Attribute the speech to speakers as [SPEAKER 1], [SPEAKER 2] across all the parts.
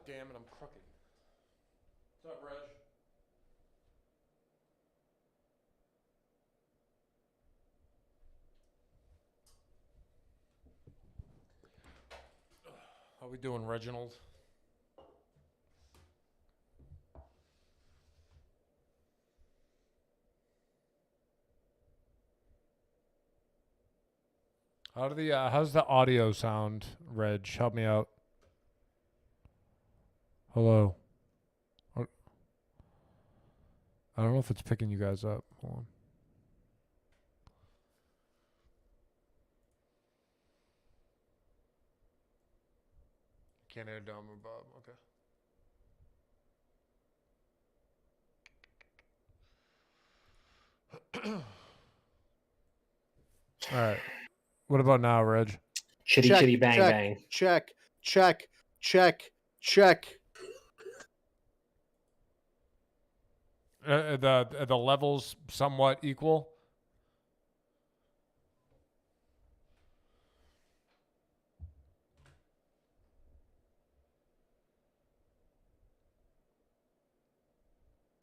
[SPEAKER 1] damn it, I'm crooked. What's up, Reg? How we doing, Reginald? How's the audio sound, Reg? Help me out. Hello. I don't know if it's picking you guys up. Hold on. Can't hear Dom or Bob. Okay. All right. What about now, Reg?
[SPEAKER 2] Chitty
[SPEAKER 3] check,
[SPEAKER 2] chitty bang
[SPEAKER 3] check,
[SPEAKER 2] bang.
[SPEAKER 3] Check.
[SPEAKER 1] The levels somewhat equal.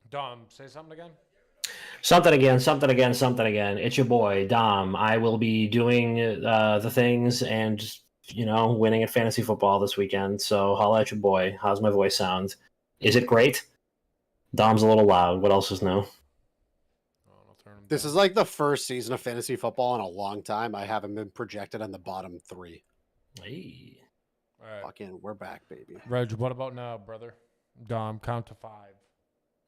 [SPEAKER 1] Dom, say something again.
[SPEAKER 2] Something again. It's your boy, Dom. I will be doing the things and just, winning at fantasy football this weekend. So holla at your boy. How's my voice sound? Is it great? Dom's a little loud. What else is new?
[SPEAKER 3] This is like the first season of fantasy football in a long time. I haven't been projected on the bottom 3.
[SPEAKER 2] Hey.
[SPEAKER 1] All right.
[SPEAKER 3] Fucking, we're back, baby.
[SPEAKER 1] Reg, what about now, brother? Dom, count to 5.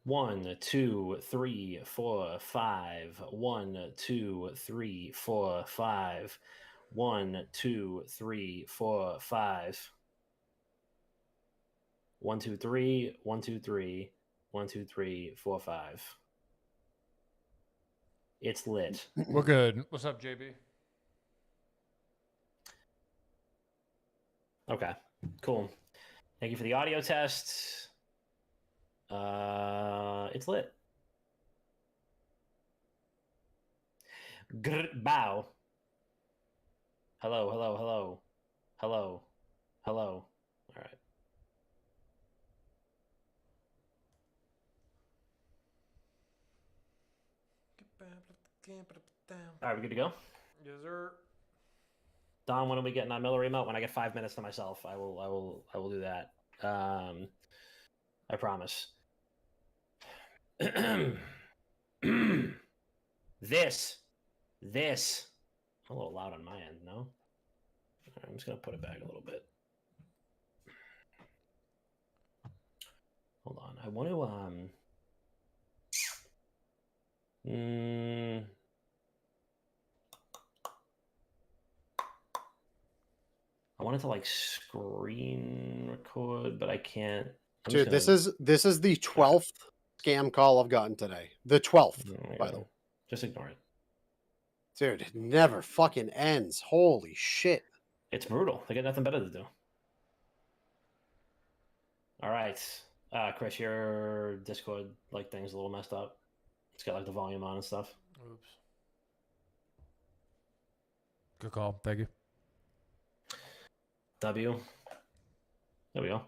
[SPEAKER 2] 1, 2, 3, 4, 5. 1, 2, 3, 4, 5. 1, 2, 3, 4, 5. 1, 2, 3. 1, 2, 3. 1, 2, 3, 4, 5. It's lit.
[SPEAKER 1] We're good. What's up, JB?
[SPEAKER 2] Okay, cool. Thank you for the audio test. It's lit. Bow. Hello. All right. All right, we good to go?
[SPEAKER 1] Yes, sir.
[SPEAKER 2] Don, when are we getting on Miller remote? When I get 5 minutes to myself, I will do that. I promise. This. A little loud on my end, no? All right, I'm just gonna put it back a little bit. Hold on. I want to I wanted to like screen record, but I can't.
[SPEAKER 3] Dude, this is the 12th scam call I've gotten today. The 12th, by the way.
[SPEAKER 2] Just ignore it.
[SPEAKER 3] Dude, it never fucking ends. Holy shit.
[SPEAKER 2] It's brutal. They got nothing better to do. All right. Chris, your Discord thing's a little messed up. It's got the volume on and stuff.
[SPEAKER 1] Oops. Good call. Thank you.
[SPEAKER 2] W. There we go.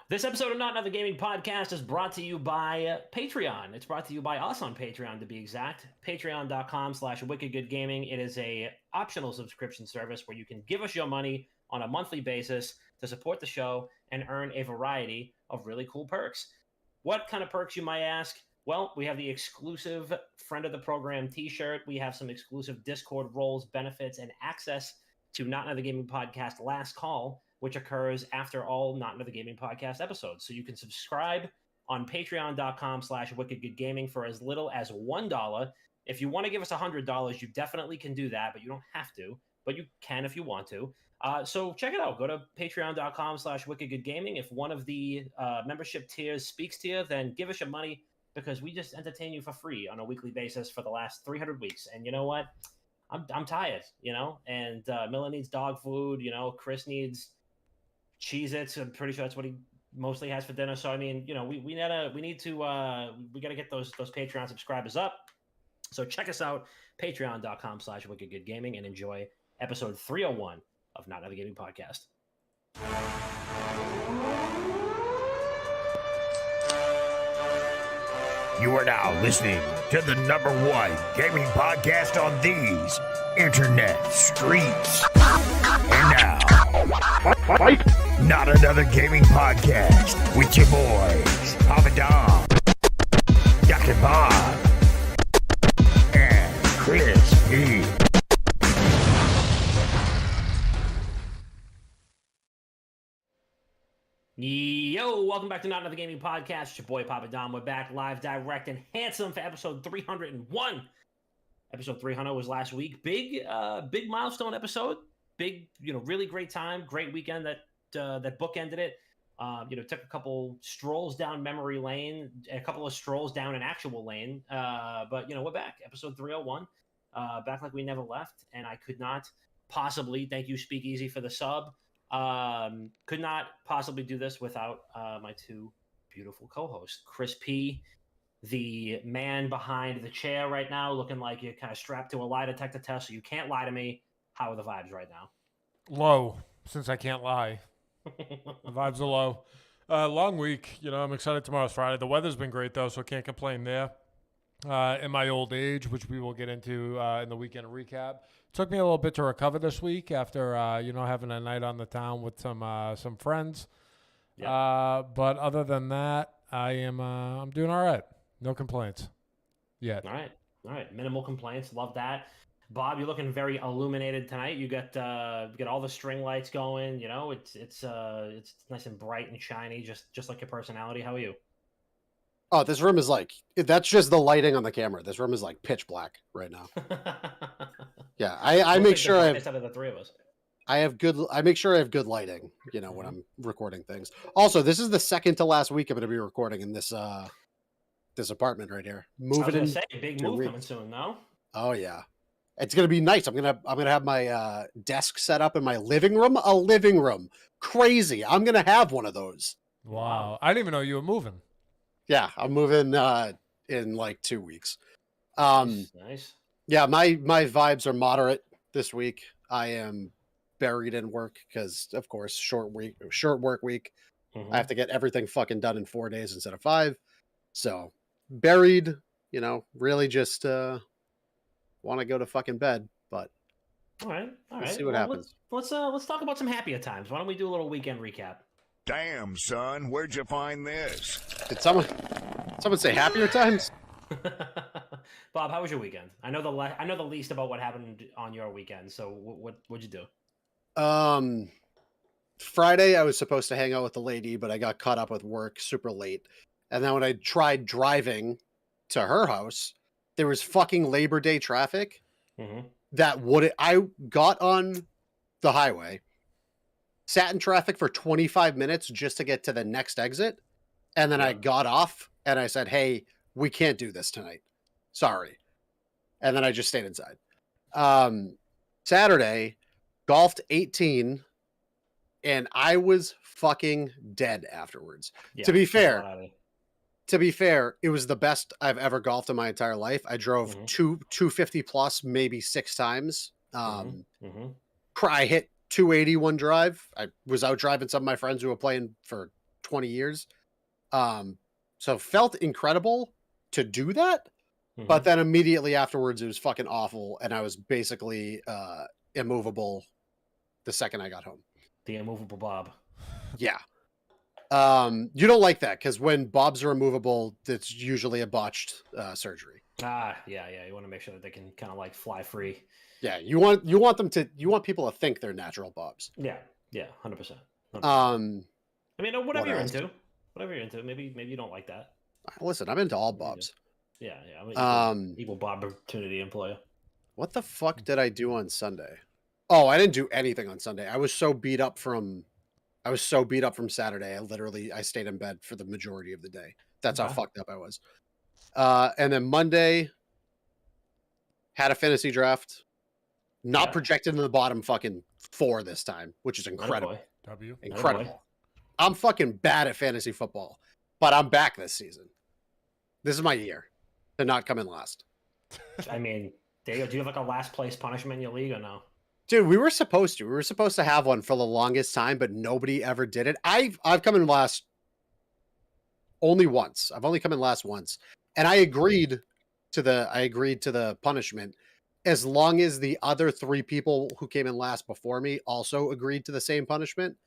[SPEAKER 2] This episode of Not Another Gaming Podcast is brought to you by Patreon. It's brought to you by us on Patreon, to be exact. Patreon.com/wickedgoodgaming. It is a optional subscription service where you can give us your money on a monthly basis to support the show and earn a variety of really cool perks. What kind of perks, you might ask? Well, we have the exclusive Friend of the Program t-shirt. We have some exclusive Discord roles, benefits, and access to Not Another Gaming Podcast Last Call, which occurs after all Not Another Gaming Podcast episodes. So you can subscribe on patreon.com/wickedgoodgaming for as little as $1. If you want to give us $100, you definitely can do that, but you don't have to, but you can if you want to. So check it out. Go to patreon.com/wickedgoodgaming. If one of the membership tiers speaks to you, then give us your money, because we just entertain you for free on a weekly basis for the last 300 weeks. And you know what? I'm tired, and Miller needs dog food, Chris needs Cheez-Its. I'm pretty sure that's what he mostly has for dinner. So, I mean, we gotta get those Patreon subscribers up. So check us out, patreon.com/wickedgoodgaming, and enjoy episode 301 of Not Another Gaming Podcast.
[SPEAKER 4] You are now listening to the #1 gaming podcast on these internet streets. And now, not another gaming podcast with your boys, Papa Dom, Dr. Bob, and Chris P.
[SPEAKER 2] Yo, welcome back to Not Another Gaming Podcast. It's your boy Papa Dom. We're back live, direct, and handsome for episode 301. Episode 300 was last week. Big milestone episode. Big, really great time. Great weekend that bookended it. Took a couple strolls down memory lane, a couple of strolls down an actual lane. But we're back. Episode 301. Back like we never left. And I could not possibly, thank you Speakeasy for the sub, could not possibly do this without my two beautiful co-hosts. Chris P, the man behind the chair right now, looking like you're kind of strapped to a lie detector test, so you can't lie to me. How are the vibes right now?
[SPEAKER 1] Low, since I can't lie. The vibes are low. Long week. I'm excited tomorrow's Friday. The weather's been great, though, so I can't complain there. In my old age, which we will get into in the weekend recap. Took me a little bit to recover this week after, having a night on the town with some friends. Yeah. But other than that, I'm doing all right. No complaints yet.
[SPEAKER 2] All right. Minimal complaints. Love that. Bob, you're looking very illuminated tonight. You got all the string lights going. It's nice and bright and shiny, just like your personality. How are you?
[SPEAKER 3] Oh, this room is that's just the lighting on the camera. This room is like pitch black right now. Yeah, I make sure
[SPEAKER 2] out of the three of us.
[SPEAKER 3] I make sure I have good lighting, when I'm recording things. Also, this is the second to last week I'm going to be recording in this this apartment right here.
[SPEAKER 2] Big move coming soon, no?
[SPEAKER 3] Oh yeah. It's going to be nice. I'm going to have my desk set up in my living room, a living room. Crazy. I'm going to have one of those.
[SPEAKER 1] Wow. I didn't even know you were moving.
[SPEAKER 3] Yeah, I'm moving in like 2 weeks.
[SPEAKER 2] Nice.
[SPEAKER 3] Yeah, my vibes are moderate this week. I am buried in work because, of course, short work week. Mm-hmm. I have to get everything fucking done in 4 days instead of 5. So buried, really just want to go to fucking bed. But
[SPEAKER 2] all right.
[SPEAKER 3] We'll see what happens.
[SPEAKER 2] Let's talk about some happier times. Why don't we do a little weekend recap?
[SPEAKER 4] Damn, son, where'd you find this?
[SPEAKER 3] Did someone say happier times?
[SPEAKER 2] Bob, how was your weekend? I know the least about what happened on your weekend. So what'd you do?
[SPEAKER 3] Friday I was supposed to hang out with the lady, but I got caught up with work super late. And then when I tried driving to her house, there was fucking Labor Day traffic. Mm-hmm. I got on the highway, sat in traffic for 25 minutes just to get to the next exit. And then I got off and I said, hey, we can't do this tonight. Sorry. And then I just stayed inside. Saturday, golfed 18 and I was fucking dead afterwards. Yeah, to be fair, it was the best I've ever golfed in my entire life. I drove 250 plus, maybe 6 times. I hit 280 one drive. I was out driving some of my friends who were playing for 20 years. So felt incredible to do that. Mm-hmm. But then immediately afterwards, it was fucking awful. And I was basically immovable the second I got home.
[SPEAKER 2] The immovable Bob.
[SPEAKER 3] Yeah. You don't like that because when Bobs are immovable, it's usually a botched surgery.
[SPEAKER 2] Yeah. You want to make sure that they can kind of like fly free.
[SPEAKER 3] Yeah, you want people to think they're natural Bobs.
[SPEAKER 2] Yeah, 100%. I mean, whatever you're into. Maybe you don't like that.
[SPEAKER 3] Listen, I'm into all Bobs.
[SPEAKER 2] Yeah. I'm an equal Bob opportunity employer.
[SPEAKER 3] What the fuck did I do on Sunday? Oh, I didn't do anything on Sunday. I was so beat up from Saturday. I stayed in bed for the majority of the day. That's how fucked up I was. And then Monday, had a fantasy draft. Not projected in the bottom fucking 4 this time, which is incredible. Incredible. I'm fucking bad at fantasy football, but I'm back this season. This is my year to not come in last.
[SPEAKER 2] I mean, do you have like a last place punishment in your league or no?
[SPEAKER 3] Dude, we were supposed to have one for the longest time, but nobody ever did it. I've come in last only once. I've only come in last once. and I agreed to the punishment as long as the other 3 people who came in last before me also agreed to the same punishment.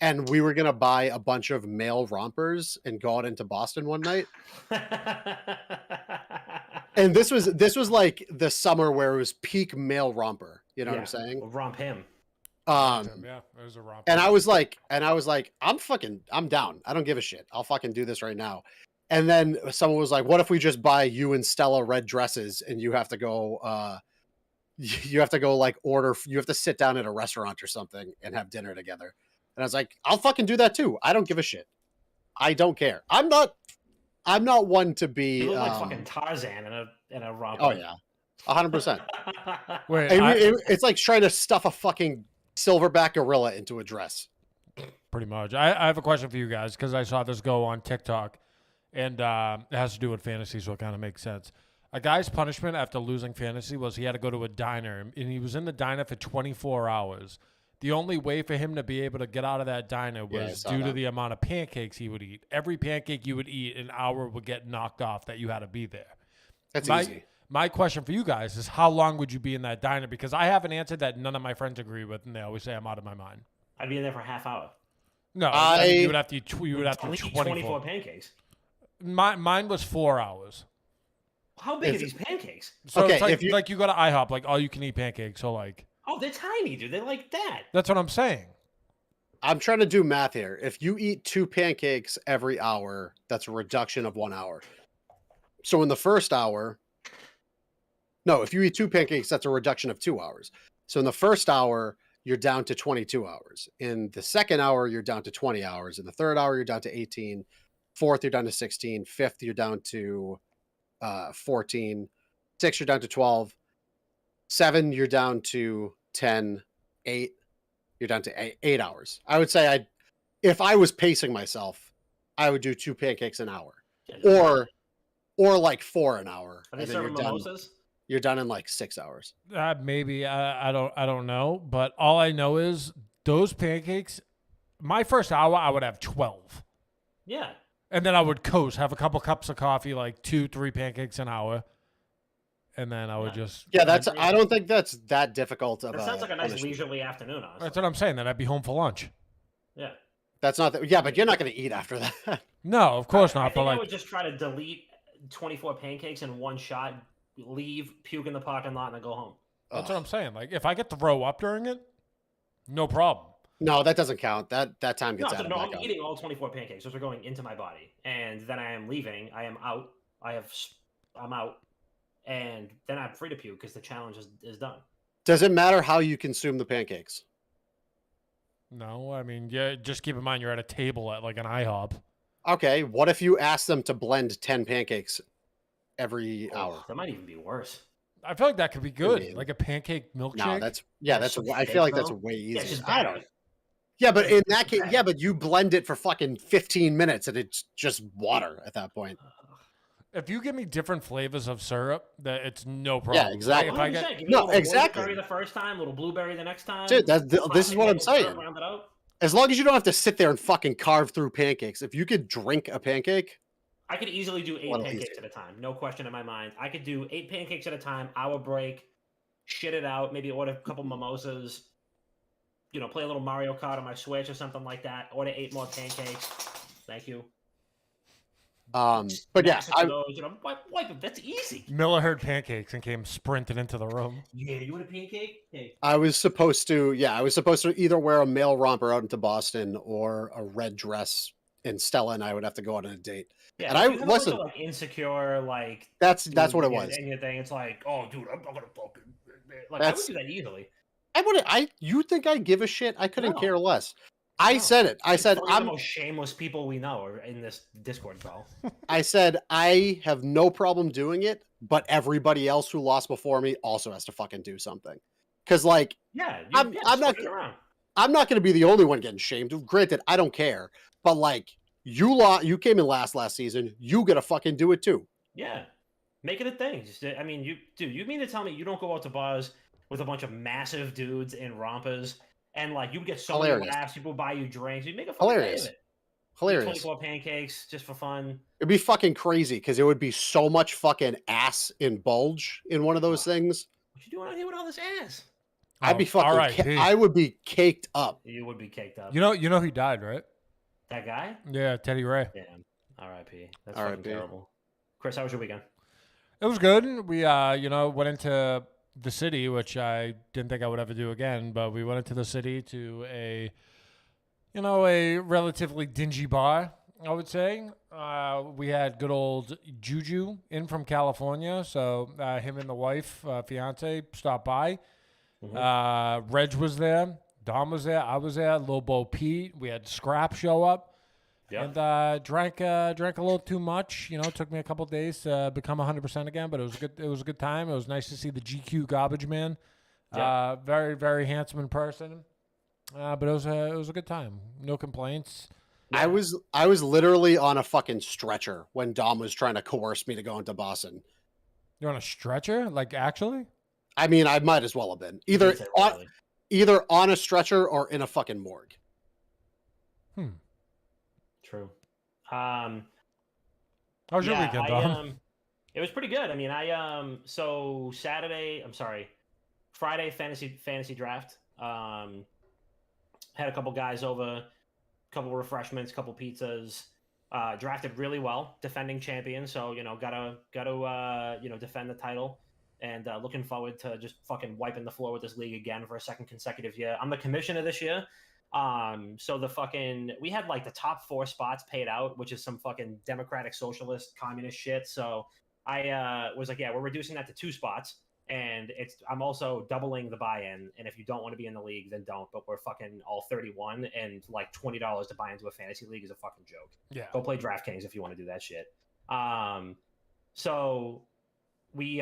[SPEAKER 3] And we were gonna buy a bunch of male rompers and go out into Boston one night. And this was like the summer where it was peak male romper. You know what I'm saying?
[SPEAKER 2] We'll romp him.
[SPEAKER 1] Yeah, it was a romp.
[SPEAKER 3] And I was like, I'm down. I don't give a shit. I'll fucking do this right now. And then someone was like, what if we just buy you and Stella red dresses and you have to go like you have to sit down at a restaurant or something and have dinner together. And I was like, I'll fucking do that too. I don't give a shit. I don't care. I'm not one to be
[SPEAKER 2] You look like fucking Tarzan in a romper.
[SPEAKER 3] Oh yeah. 100%.
[SPEAKER 1] Wait,
[SPEAKER 3] It's like trying to stuff a fucking silverback gorilla into a dress.
[SPEAKER 1] pretty much. I have a question for you guys because I saw this go on TikTok, and it has to do with fantasy, so it kind of makes sense. A guy's punishment after losing fantasy was he had to go to a diner, and he was in the diner for 24 hours. The only way for him to be able to get out of that diner was due to the amount of pancakes he would eat. Every pancake you would eat, an hour would get knocked off that you had to be there.
[SPEAKER 3] That's easy.
[SPEAKER 1] My question for you guys is how long would you be in that diner? Because I have an answer that none of my friends agree with, and they always say I'm out of my mind.
[SPEAKER 2] I'd be in there for a half hour.
[SPEAKER 1] No, you would have to eat 24
[SPEAKER 2] pancakes.
[SPEAKER 1] Mine was 4 hours.
[SPEAKER 2] How big are these pancakes?
[SPEAKER 1] So
[SPEAKER 3] Okay,
[SPEAKER 1] it's like,
[SPEAKER 3] if you-
[SPEAKER 1] like you go to IHOP, like all you can eat pancakes. So like,
[SPEAKER 2] Oh, they're tiny, dude. They're like that.
[SPEAKER 1] that's what I'm saying.
[SPEAKER 3] I'm trying to do math here. If you eat 2 pancakes every hour, that's a reduction of 1 hour. So in the first hour, no, if you eat 2 pancakes, that's a reduction of 2 hours. So in the first hour, you're down to 22 hours. In the second hour, you're down to 20 hours. In the third hour, you're down to 18. Fourth, you're down to 16. Fifth, you're down to 14. 6, you're down to 12. 7, you're down to 10. 8, you're down to 8 hours. I would say if I was pacing myself, I would do 2 pancakes an hour, or like 4 an hour.
[SPEAKER 2] Are they
[SPEAKER 3] and then
[SPEAKER 2] serving mimosas?
[SPEAKER 3] You're done in like 6 hours.
[SPEAKER 1] Maybe I don't know, but all I know is those pancakes. My first hour, I would have 12,
[SPEAKER 2] Yeah.
[SPEAKER 1] and then I would coast, have a couple cups of coffee, like 2-3 pancakes an hour, and then I would just
[SPEAKER 3] I don't think that's that difficult of
[SPEAKER 2] That sounds like a nice
[SPEAKER 3] punishment.
[SPEAKER 2] leisurely afternoon, honestly.
[SPEAKER 1] That's what I'm saying. Then I'd be home for lunch.
[SPEAKER 2] Yeah.
[SPEAKER 3] That's not that. Yeah, but you're not going to eat after that.
[SPEAKER 1] No, of course
[SPEAKER 2] I
[SPEAKER 1] not.
[SPEAKER 2] think
[SPEAKER 1] But
[SPEAKER 2] I
[SPEAKER 1] like,
[SPEAKER 2] would just try to delete 24 pancakes in one shot, leave, puke in the parking lot, and then go home.
[SPEAKER 1] that's what I'm saying. Like, if I get to throw up during it, no problem.
[SPEAKER 3] No, that doesn't count. That time gets
[SPEAKER 2] No,
[SPEAKER 3] added
[SPEAKER 2] I'm
[SPEAKER 3] back on.
[SPEAKER 2] eating all 24 pancakes. Those are going into my body. And then I am leaving. I am out. I'm out. And then I'm free to puke because the challenge is done.
[SPEAKER 3] Does it matter how you consume the pancakes?
[SPEAKER 1] No, I mean, yeah. Just keep in mind you're at a table at like an IHOP.
[SPEAKER 3] Okay, what if you ask them to blend 10 pancakes every hour?
[SPEAKER 2] That might even be worse.
[SPEAKER 1] I feel like that could be good,
[SPEAKER 3] mean,
[SPEAKER 1] like a pancake milkshake.
[SPEAKER 3] No, that's
[SPEAKER 2] so
[SPEAKER 3] I
[SPEAKER 2] thick,
[SPEAKER 3] feel like that's
[SPEAKER 2] though.
[SPEAKER 3] way
[SPEAKER 2] Yeah, it's
[SPEAKER 3] easier.
[SPEAKER 2] just
[SPEAKER 3] I don't.
[SPEAKER 2] batter.
[SPEAKER 3] Yeah, but in that case, yeah, but you blend it for fucking 15 minutes and it's just water at that point.
[SPEAKER 1] If you give me different flavors of syrup, that it's no problem.
[SPEAKER 3] Yeah, exactly.
[SPEAKER 1] Like, if I
[SPEAKER 2] 100%.
[SPEAKER 1] get
[SPEAKER 2] Give me
[SPEAKER 3] No,
[SPEAKER 2] a little
[SPEAKER 3] exactly.
[SPEAKER 2] Berry the first time, little blueberry the next time.
[SPEAKER 3] Dude, this is what I'm saying.
[SPEAKER 2] Round it out.
[SPEAKER 3] As long as you don't have to sit there and fucking carve through pancakes. If you could drink a pancake,
[SPEAKER 2] I could easily do 8
[SPEAKER 3] Little
[SPEAKER 2] pancakes
[SPEAKER 3] easier.
[SPEAKER 2] at a time. No question in my mind. I could do 8 pancakes at a time, hour break, shit it out, maybe order a couple mimosas, play a little Mario Kart on my Switch or something like that. Order 8 more pancakes. Thank you.
[SPEAKER 3] but yeah,
[SPEAKER 2] Massacre those, that's easy.
[SPEAKER 1] Miller heard pancakes and came sprinting into the room.
[SPEAKER 2] Yeah, you want a pancake? Hey.
[SPEAKER 3] I was supposed to either wear a male romper out into Boston or a red dress, and Stella and I would have to go on a date.
[SPEAKER 2] Yeah,
[SPEAKER 3] And
[SPEAKER 2] if
[SPEAKER 3] I-
[SPEAKER 2] you have a bunch
[SPEAKER 3] listen,
[SPEAKER 2] of,
[SPEAKER 3] That's
[SPEAKER 2] insecure,
[SPEAKER 3] what it
[SPEAKER 2] dude
[SPEAKER 3] was.
[SPEAKER 2] And your thing, it's like, oh, dude, I'm not gonna fucking. I would
[SPEAKER 3] That's-
[SPEAKER 2] do that easily.
[SPEAKER 3] You think I give a shit? I couldn't
[SPEAKER 2] No.
[SPEAKER 3] care less. I
[SPEAKER 2] No.
[SPEAKER 3] said it. I
[SPEAKER 2] It's
[SPEAKER 3] said
[SPEAKER 2] 3 of
[SPEAKER 3] I'm
[SPEAKER 2] the most shameless people we know are in this Discord call.
[SPEAKER 3] I said I have no problem doing it, but everybody else who lost before me also has to fucking do something. Cause like
[SPEAKER 2] Yeah,
[SPEAKER 3] I'm not-
[SPEAKER 2] switch it around.
[SPEAKER 3] I'm not gonna be the only one getting shamed. Granted, I don't care. But like you came in last season, you gotta fucking do it too.
[SPEAKER 2] Yeah, make it a thing. You mean to tell me you don't go out to bars with a bunch of massive dudes in rompers and like you get so many
[SPEAKER 3] Hilarious.
[SPEAKER 2] laughs, people buy you drinks, you make a fucking day of
[SPEAKER 3] Hilarious.
[SPEAKER 2] it.
[SPEAKER 3] Hilarious.
[SPEAKER 2] 24 pancakes just for fun.
[SPEAKER 3] It'd be fucking crazy because it would be so much fucking ass and bulge in one of those things.
[SPEAKER 2] What you doing out here with all this ass?
[SPEAKER 3] I'd be fucking.
[SPEAKER 1] R.I.P.
[SPEAKER 3] I would be caked up.
[SPEAKER 2] You would be caked up.
[SPEAKER 1] You know he died, right?
[SPEAKER 2] That guy?
[SPEAKER 1] Yeah, Teddy Ray.
[SPEAKER 2] Damn. R.I.P. That's
[SPEAKER 3] R.I.P.
[SPEAKER 2] fucking terrible. Chris, how was your weekend?
[SPEAKER 1] It was good. We went into the city, which I didn't think I would ever do again, but we went into the city to a relatively dingy bar, I would say. We had good old Juju in from California, so him and the wife, fiance, stopped by.
[SPEAKER 2] Mm-hmm.
[SPEAKER 1] Reg was there, Dom was there, I was there, Lil Bo Pete. We had Scrap show up.
[SPEAKER 2] Yep.
[SPEAKER 1] And drank a little too much. It took me a couple days to become 100% again, but it was good. It was a good time. It was nice to see the GQ Garbage Man.
[SPEAKER 2] Yep.
[SPEAKER 1] Very, very handsome in person. But it was a good time. No complaints.
[SPEAKER 3] Yeah. I was literally on a fucking stretcher when Dom was trying to coerce me to go into Boston.
[SPEAKER 1] You're on a stretcher, like actually?
[SPEAKER 3] I mean, I might as well have been either on a stretcher or in a fucking morgue.
[SPEAKER 2] True.
[SPEAKER 1] How was your weekend, Dom?
[SPEAKER 2] It was pretty good. I mean, so Friday fantasy draft. Had a couple guys over, couple refreshments, couple pizzas. Drafted really well, defending champion. So gotta defend the title, and looking forward to just fucking wiping the floor with this league again for a second consecutive year. I'm the commissioner this year. So we had like the top 4 spots paid out, which is some fucking democratic socialist communist shit. So I was like, yeah, we're reducing that to 2 spots, and I'm also doubling the buy-in. And if you don't want to be in the league, then don't. But we're fucking all 31, and like $20 to buy into a fantasy league is a fucking joke.
[SPEAKER 1] Yeah.
[SPEAKER 2] Go play DraftKings if you want to do that shit. So we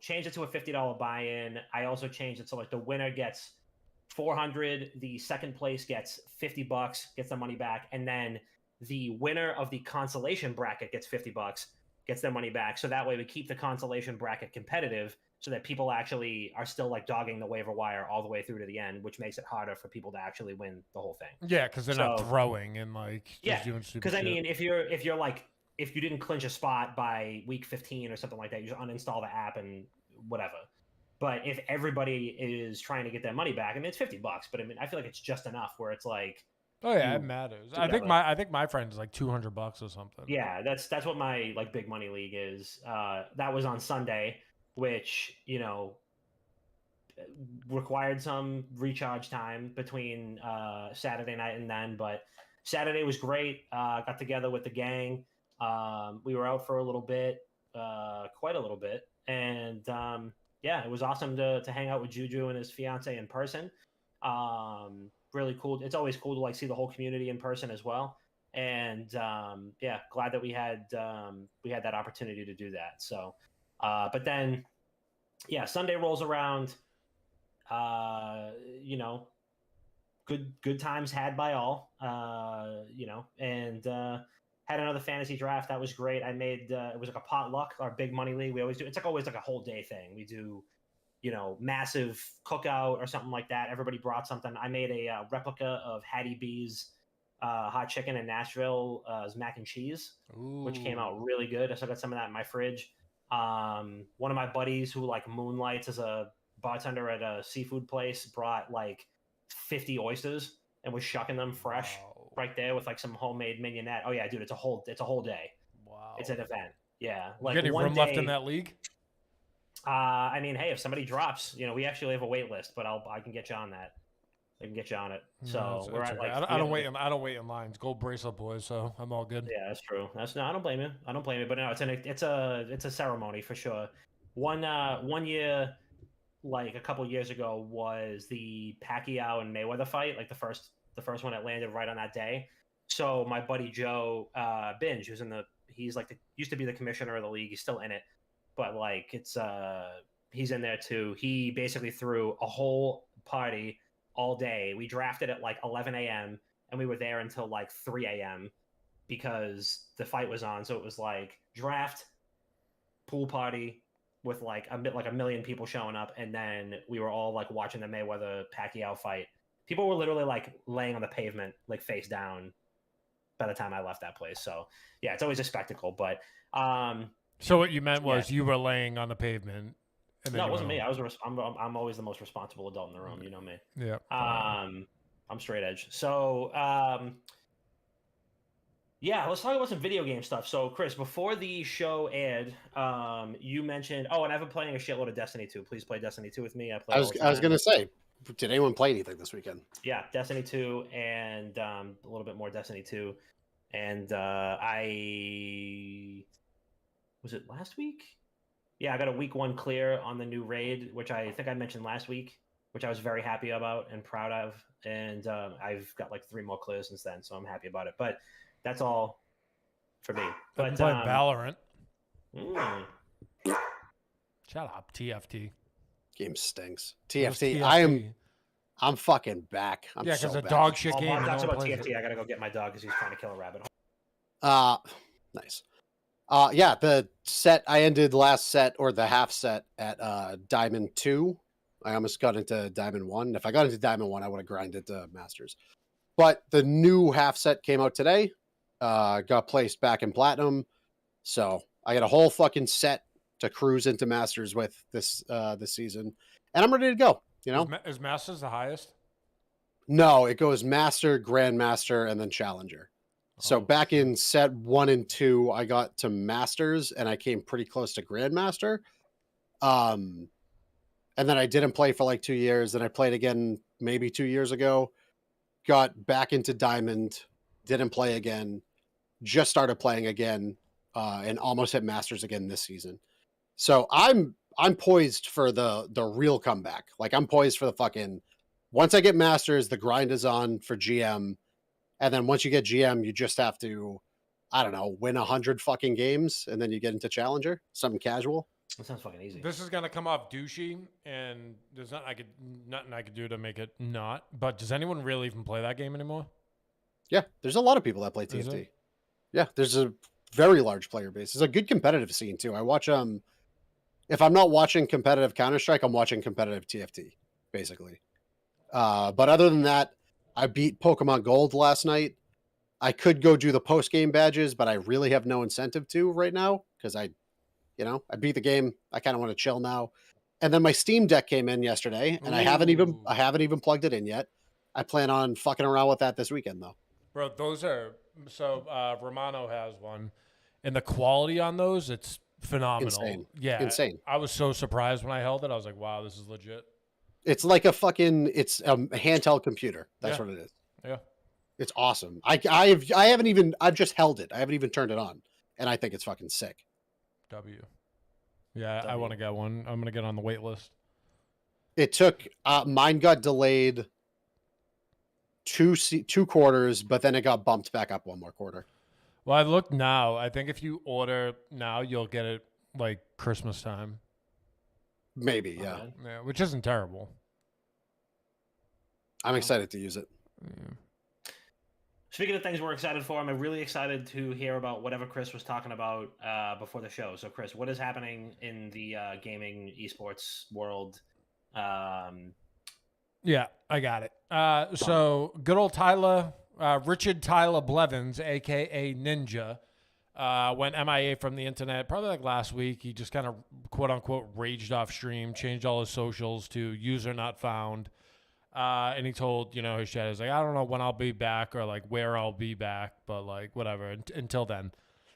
[SPEAKER 2] changed it to a $50 buy-in. I also changed it so like the winner gets $400, the second place gets $50, gets the money back, and then the winner of the consolation bracket gets $50, gets their money back. So that way we keep the consolation bracket competitive, so that people actually are still like dogging the waiver wire all the way through to the end, which makes it harder for people to actually win the whole thing.
[SPEAKER 1] Yeah, because they're not throwing and like
[SPEAKER 2] just
[SPEAKER 1] doing stupid
[SPEAKER 2] because I
[SPEAKER 1] shit.
[SPEAKER 2] mean, if you didn't clinch a spot by week 15 or something like that, you just uninstall the app and whatever. But if everybody is trying to get their money back, I mean, it's $50, but I mean, I feel like it's just enough where it's like,
[SPEAKER 1] oh yeah, it matters. I think my friend's like $200 or something.
[SPEAKER 2] Yeah, that's what my like big money league is. That was on Sunday, which required some recharge time between Saturday night and then. But Saturday was great. Got together with the gang. We were out for a little bit, quite a little bit, and yeah, it was awesome to hang out with Juju and his fiance in person. Really cool. It's always cool to like see the whole community in person as well. And yeah, glad that we had that opportunity to do that. So, but then, yeah, Sunday rolls around. Good times had by all. And had another fantasy draft that was great. I made it was like a potluck, our big money league. We always do. It's like always like a whole day thing. We do, massive cookout or something like that. Everybody brought something. I made a replica of Hattie B's hot chicken in Nashville, mac and cheese, which came out really good. I still got some of that in my fridge. One of my buddies who like moonlights as a bartender at a seafood place brought like 50 oysters and was shucking them fresh. Wow. Right there with like some homemade mignonette. Oh yeah, dude, it's a whole day. Wow, it's an event. Yeah,
[SPEAKER 1] like you got any room left in that league?
[SPEAKER 2] I mean, hey, if somebody drops, we actually have a wait list, but I can get you on that. I can get you on it. So we're at like
[SPEAKER 1] I don't wait in lines. Gold bracelet boys, so I'm all good.
[SPEAKER 2] Yeah, that's true. I don't blame you. But no, it's a ceremony for sure. One year, like a couple years ago, was the Pacquiao and Mayweather fight, like the first one that landed right on that day. So my buddy Joe Binge, he's like used to be the commissioner of the league. He's still in it, but like it's he's in there too. He basically threw a whole party all day. We drafted at like 11 a.m. and we were there until like 3 a.m. because the fight was on. So it was like draft, pool party with like a million people showing up, and then we were all like watching the Mayweather Pacquiao fight. People were literally like laying on the pavement, like face down, by the time I left that place. So yeah, it's always a spectacle. But
[SPEAKER 1] So what you meant was you were laying on the pavement. And then
[SPEAKER 2] no, it wasn't me. I'm always the most responsible adult in the room. You know me.
[SPEAKER 1] Yeah.
[SPEAKER 2] I'm straight edge. So yeah, let's talk about some video game stuff. So, Chris, before the show aired, you mentioned, and I've been playing a shitload of Destiny 2. Please play Destiny 2 with me.
[SPEAKER 3] I was going to say, did anyone play anything this weekend?
[SPEAKER 2] Yeah, Destiny 2 and a little bit more Destiny 2. And was it last week? Yeah, I got a week 1 clear on the new raid, which I think I mentioned last week, which I was very happy about and proud of. And I've got like 3 more clears since then, so I'm happy about it. But that's all for me.
[SPEAKER 1] But playing Valorant.
[SPEAKER 2] Mm.
[SPEAKER 1] Shut up, TFT.
[SPEAKER 3] Game stinks. TFT. I'm fucking back. I'm
[SPEAKER 1] because
[SPEAKER 3] so
[SPEAKER 1] a
[SPEAKER 3] back.
[SPEAKER 1] dog shit game.
[SPEAKER 2] That's about TFT. I gotta go get my dog because he's trying to kill a rabbit.
[SPEAKER 3] Nice. Yeah, the set I ended last set or the half set at Diamond 2. I almost got into Diamond 1. If I got into Diamond 1, I would have grinded to Masters. But the new half set came out today. Got placed back in Platinum. So I got a whole fucking set to cruise into Masters with this season. And I'm ready to go. You know?
[SPEAKER 1] Is Masters the highest?
[SPEAKER 3] No, it goes Master, Grandmaster, and then Challenger. So back in set 1 and 2, I got to Masters, and I came pretty close to Grandmaster. And then I didn't play for like 2 years. Then I played again maybe 2 years ago. Got back into Diamond, didn't play again. Just started playing again, and almost hit Masters again this season. So I'm poised for the real comeback. Like I'm poised for the fucking. Once I get Masters, the grind is on for GM. And then once you get GM, you just have to, I don't know, win 100 fucking games, and then you get into Challenger, something casual.
[SPEAKER 2] That sounds fucking easy.
[SPEAKER 1] This is gonna come off douchey, and there's nothing I could do to make it not. But does anyone really even play that game anymore?
[SPEAKER 3] Yeah, there's a lot of people that play TFT. Yeah, there's a very large player base. There's a good competitive scene too. I watch if I'm not watching competitive Counter-Strike, I'm watching competitive TFT, basically. But other than that, I beat Pokemon Gold last night. I could go do the post-game badges, but I really have no incentive to right now because I beat the game. I kind of want to chill now. And then my Steam Deck came in yesterday, and I haven't even plugged it in yet. I plan on fucking around with that this weekend though.
[SPEAKER 1] Bro, those are Romano has one, and the quality on those, it's phenomenal.
[SPEAKER 3] Insane.
[SPEAKER 1] Yeah,
[SPEAKER 3] insane.
[SPEAKER 1] I was so surprised when I held it. I was like, wow, this is legit.
[SPEAKER 3] It's like it's a handheld computer. That's what it is.
[SPEAKER 1] Yeah.
[SPEAKER 3] It's awesome. I've just held it. I haven't even turned it on. And I think it's fucking sick.
[SPEAKER 1] Yeah, I want to get one. I'm going to get on the wait list.
[SPEAKER 3] It took, mine got delayed two quarters, but then it got bumped back up 1 more quarter.
[SPEAKER 1] Well, I looked now. I think if you order now, you'll get it like Christmas time.
[SPEAKER 3] Maybe, yeah.
[SPEAKER 1] Yeah, which isn't terrible.
[SPEAKER 3] I'm excited to use it.
[SPEAKER 1] Yeah.
[SPEAKER 2] Speaking of things we're excited for, I'm really excited to hear about whatever Chris was talking about before the show. So, Chris, what is happening in the gaming esports world?
[SPEAKER 1] Yeah, I got it. So, good old Richard Tyler Blevins, a.k.a. Ninja, went MIA from the internet probably like last week. He just kind of, quote-unquote, raged off stream, changed all his socials to user not found. And he told, his chat is like, I don't know when I'll be back or like where I'll be back, but like whatever until then.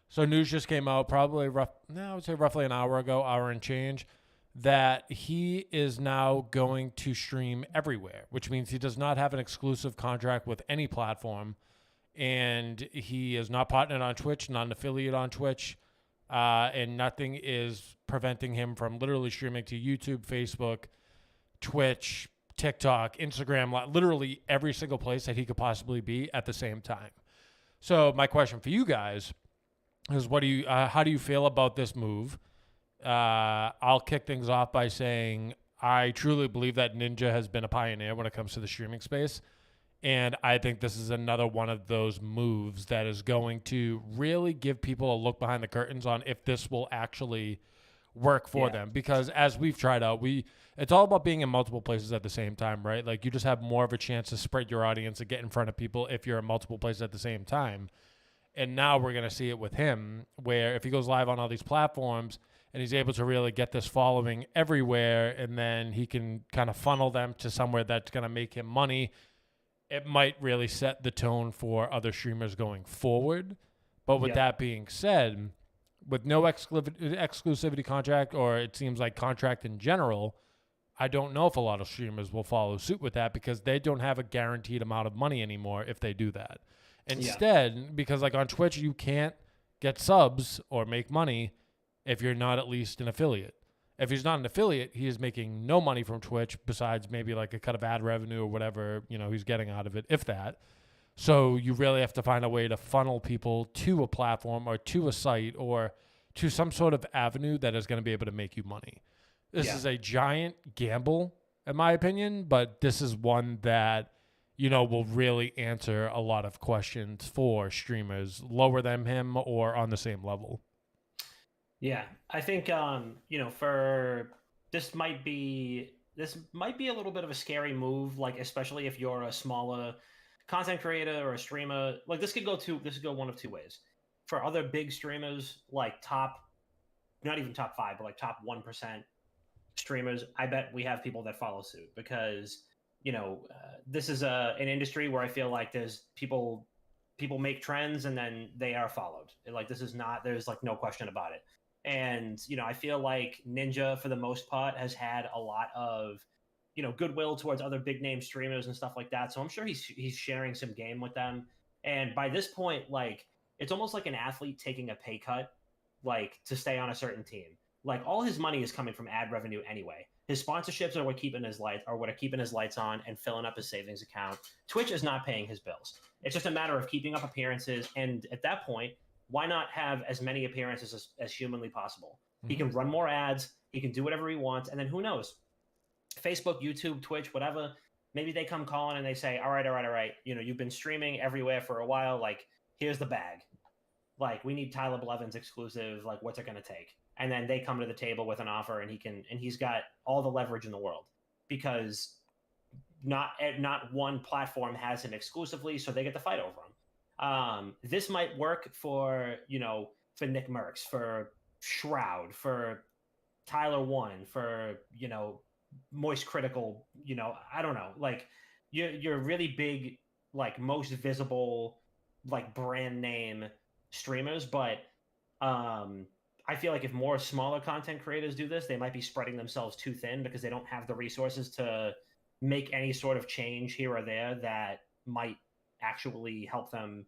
[SPEAKER 1] So news just came out probably I would say roughly an hour ago, hour and change, that he is now going to stream everywhere, which means he does not have an exclusive contract with any platform. And he is not partnered on Twitch, not an affiliate on Twitch. And nothing is preventing him from literally streaming to YouTube, Facebook, Twitch, TikTok, Instagram, literally every single place that he could possibly be at the same time. So my question for you guys is, how do you feel about this move? I'll kick things off by saying I truly believe that Ninja has been a pioneer when it comes to the streaming space. And I think this is another one of those moves that is going to really give people a look behind the curtains on if this will actually work for them. Because as we've tried out, it's all about being in multiple places at the same time, right? Like you just have more of a chance to spread your audience and get in front of people if you're in multiple places at the same time. And now we're going to see it with him, where if he goes live on all these platforms and he's able to really get this following everywhere, and then he can kind of funnel them to somewhere that's going to make him money, it might really set the tone for other streamers going forward. But with that being said, with no exclusivity contract, or it seems like contract in general, I don't know if a lot of streamers will follow suit with that because they don't have a guaranteed amount of money anymore if they do that. Instead, because like on Twitch, you can't get subs or make money if you're not at least an affiliate. If he's not an affiliate, he is making no money from Twitch besides maybe like a cut of ad revenue or whatever, he's getting out of it, if that. So you really have to find a way to funnel people to a platform or to a site or to some sort of avenue that is going to be able to make you money. This is a giant gamble, in my opinion, but this is one that will really answer a lot of questions for streamers lower than him or on the same level.
[SPEAKER 2] Yeah, I think for this might be a little bit of a scary move, like especially if you're a smaller content creator or a streamer. Like this could go one of two ways. For other big streamers, like not even top 5, but like top 1% streamers, I bet we have people that follow suit because this is an industry where I feel like there's people make trends and then they are followed. Like there's like no question about it. And I feel like Ninja for the most part has had a lot of goodwill towards other big name streamers and stuff like that. So I'm sure he's sharing some game with them. And by this point, like it's almost like an athlete taking a pay cut, like to stay on a certain team. Like all his money is coming from ad revenue anyway. His sponsorships are what are keeping his lights on and filling up his savings account. Twitch is not paying his bills. It's just a matter of keeping up appearances. And at that point, why not have as many appearances as humanly possible? Mm-hmm. He can run more ads. He can do whatever he wants. And then who knows? Facebook, YouTube, Twitch, whatever. Maybe they come calling and they say, all right. You've been streaming everywhere for a while. Like, here's the bag. Like, we need Tyler Blevins exclusive. Like, what's it going to take? And then they come to the table with an offer, and he's got all the leverage in the world because not one platform has him exclusively, so they get to fight over him. This might work for Nick Merckx, for Shroud, for Tyler One, for Moist Critical. I don't know. Like you're really big, like most visible, like brand name streamers, but I feel like if more smaller content creators do this, they might be spreading themselves too thin because they don't have the resources to make any sort of change here or there that might actually help them,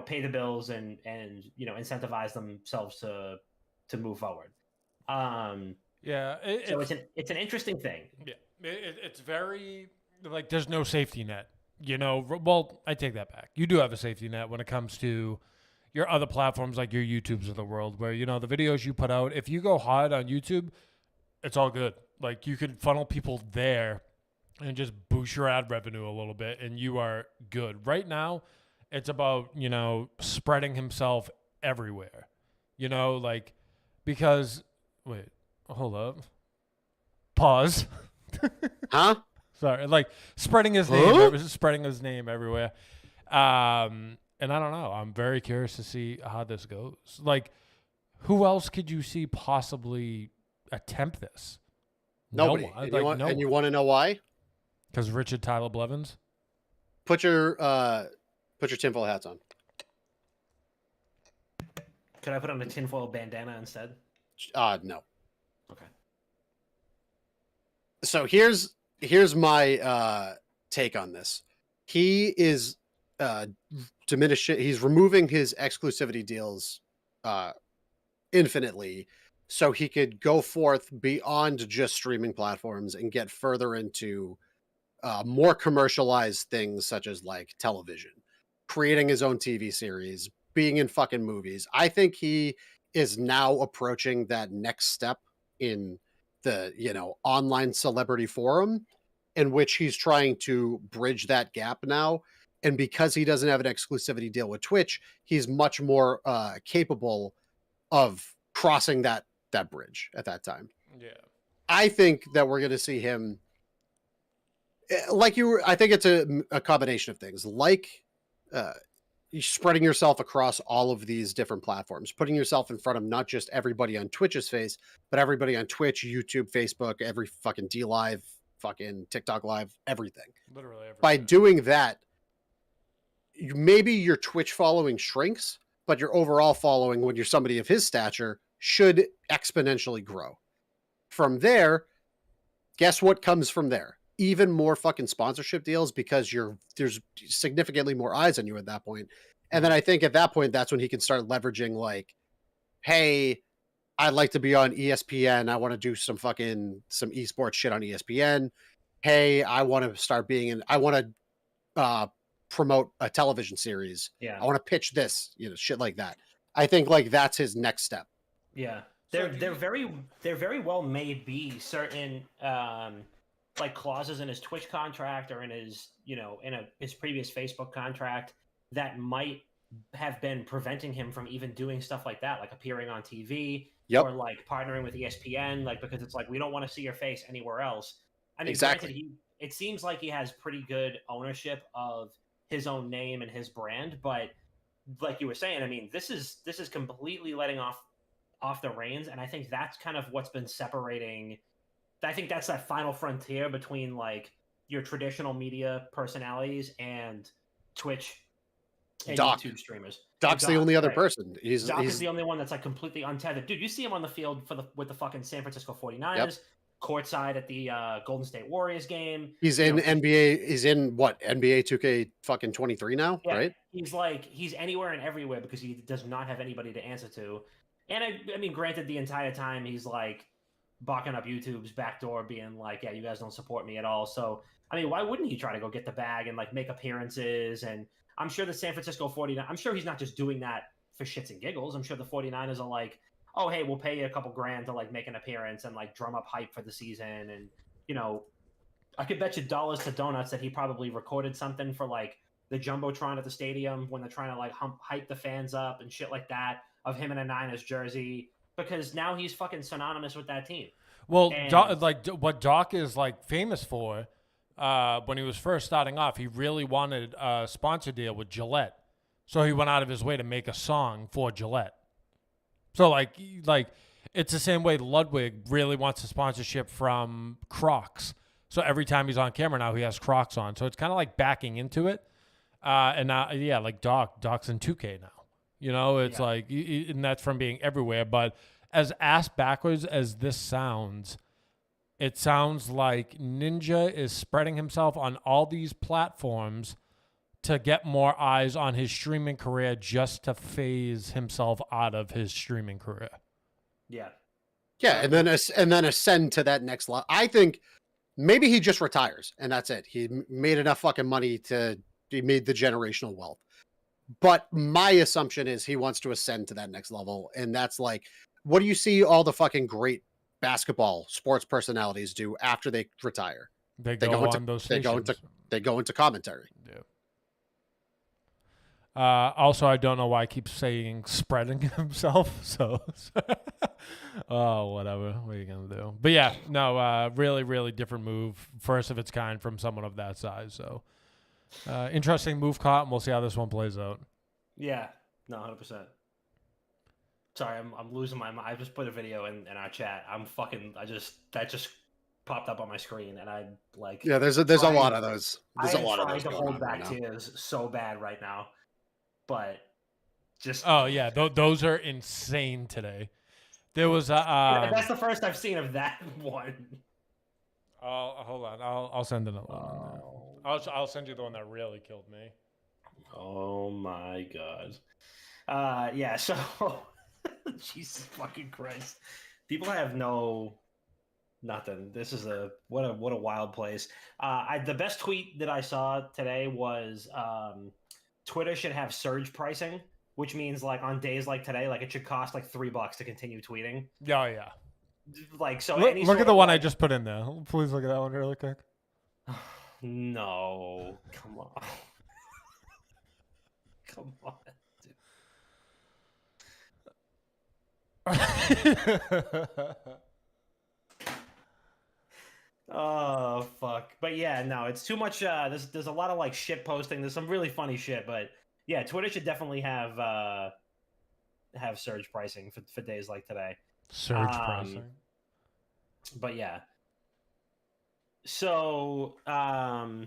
[SPEAKER 2] pay the bills and incentivize themselves to move forward. It's an interesting thing.
[SPEAKER 1] Yeah, it's very like there's no safety net. Well, I take that back. You do have a safety net when it comes to your other platforms like your YouTubes of the world where, the videos you put out, if you go hard on YouTube, it's all good. Like you can funnel people there and just boost your ad revenue a little bit and you are good. Right now, it's about, spreading himself everywhere, because, wait, hold up. Pause.
[SPEAKER 3] Huh?
[SPEAKER 1] Sorry. Like spreading his name everywhere. And I don't know. I'm very curious to see how this goes. Like, who else could you see possibly attempt this?
[SPEAKER 3] Nobody.
[SPEAKER 1] No one.
[SPEAKER 3] And you want to know why?
[SPEAKER 1] Because Richard Tyler Blevins?
[SPEAKER 3] Put your tinfoil hats on.
[SPEAKER 2] Could I put on a tinfoil bandana instead?
[SPEAKER 3] No.
[SPEAKER 2] Okay.
[SPEAKER 3] So here's my take on this. He is he's removing his exclusivity deals infinitely so he could go forth beyond just streaming platforms and get further into more commercialized things such as like television, creating his own TV series, being in fucking movies. I think he is now approaching that next step in the online celebrity forum in which he's trying to bridge that gap now. And because he doesn't have an exclusivity deal with Twitch, he's much more capable of crossing that bridge at that time.
[SPEAKER 1] Yeah.
[SPEAKER 3] I think that we're going to see him I think it's a combination of things. Like you're spreading yourself across all of these different platforms, putting yourself in front of not just everybody on Twitch's face, but everybody on Twitch, YouTube, Facebook, every fucking D Live, fucking TikTok Live, everything.
[SPEAKER 1] Literally everything.
[SPEAKER 3] By doing that, maybe your Twitch following shrinks, but your overall following, when you're somebody of his stature, should exponentially grow. From there, guess what comes from there? Even more fucking sponsorship deals, because there's significantly more eyes on you at that point. And then I think at that point, that's when he can start leveraging, like, hey, I'd like to be on ESPN. I want to do some esports shit on ESPN. Hey, I want to start I want to promote a television series.
[SPEAKER 2] Yeah.
[SPEAKER 3] I want to pitch this, shit like that. I think like that's his next step.
[SPEAKER 2] Yeah. There very well may be certain like clauses in his Twitch contract or in his, his previous Facebook contract that might have been preventing him from even doing stuff like that, like appearing on TV or like partnering with ESPN, like, because it's like, we don't want to see your face anywhere else. I mean,
[SPEAKER 3] exactly.
[SPEAKER 2] Granted, it seems like he has pretty good ownership of his own name and his brand, but like you were saying, I mean, this is completely letting off the reins, and I think that's kind of what's been separating. I think that's that final frontier between like your traditional media personalities and Twitch and YouTube streamers.
[SPEAKER 3] Doc's the only other person.
[SPEAKER 2] Doc is the only one that's like completely untethered. Dude, you see him on the field with the fucking San Francisco 49ers, courtside at the Golden State Warriors game.
[SPEAKER 3] He's in NBA. He's in what, NBA 2K fucking 23 now, right?
[SPEAKER 2] He's anywhere and everywhere because he does not have anybody to answer to. And I mean, granted, the entire time he's like barking up YouTube's backdoor, being like, "Yeah, you guys don't support me at all." So, I mean, why wouldn't he try to go get the bag and like make appearances? And I'm sure the San Francisco 49ers, I'm sure he's not just doing that for shits and giggles. I'm sure the 49ers are like, "Oh, hey, we'll pay you a couple grand to like make an appearance and like drum up hype for the season." And, I could bet you dollars to donuts that he probably recorded something for like the Jumbotron at the stadium when they're trying to like hype the fans up and shit like that, of him in a Niners jersey, because now he's fucking synonymous with that team.
[SPEAKER 1] Well, what Doc is like famous for, when he was first starting off, he really wanted a sponsor deal with Gillette, so he went out of his way to make a song for Gillette. So like it's the same way Ludwig really wants a sponsorship from Crocs. So every time he's on camera now, he has Crocs on. So it's kind of like backing into it. And now, like Doc's in 2K now. It's like, and that's from being everywhere. But as ass backwards as this sounds, it sounds like Ninja is spreading himself on all these platforms to get more eyes on his streaming career, just to phase himself out of his streaming career.
[SPEAKER 2] Yeah.
[SPEAKER 3] Yeah, and then ascend to that next level. I think maybe he just retires and that's it. He made enough fucking money he made the generational wealth. But my assumption is he wants to ascend to that next level. And that's like, what do you see all the fucking great basketball sports personalities do after they retire?
[SPEAKER 1] They go on those stations.
[SPEAKER 3] They go into commentary.
[SPEAKER 1] Yeah. Also, I don't know why I keep saying spreading himself. So, whatever. What are you going to do? But yeah, no, really, really different move. First of its kind from someone of that size. So, interesting move caught, and we'll see how this one plays out.
[SPEAKER 2] Yeah, no, 100%. Sorry, I'm losing my mind. I just put a video in our chat. That just popped up on my screen, and I like.
[SPEAKER 3] Yeah, there's a lot of those. There's a lot of those.
[SPEAKER 2] I'm trying to hold back tears so bad right now, but just.
[SPEAKER 1] Oh yeah, those are insane today. There was a.
[SPEAKER 2] That's the first I've seen of that one.
[SPEAKER 1] Hold on. I'll send another one. I'll send you the one that really killed me.
[SPEAKER 2] Oh my god. Yeah. So, Jesus fucking Christ. People have nothing. This is what a wild place. The best tweet that I saw today was Twitter should have surge pricing, which means like on days like today, like it should cost like $3 to continue tweeting.
[SPEAKER 1] Oh yeah.
[SPEAKER 2] Like so.
[SPEAKER 1] Look at the one I just put in there. Please look at that one really quick.
[SPEAKER 2] No, come on, come on, dude. Oh fuck! But yeah, no, it's too much. There's a lot of like shit posting. There's some really funny shit, but Yeah, Twitter should definitely have surge pricing for days like today.
[SPEAKER 1] Surge pricing.
[SPEAKER 2] But yeah. So I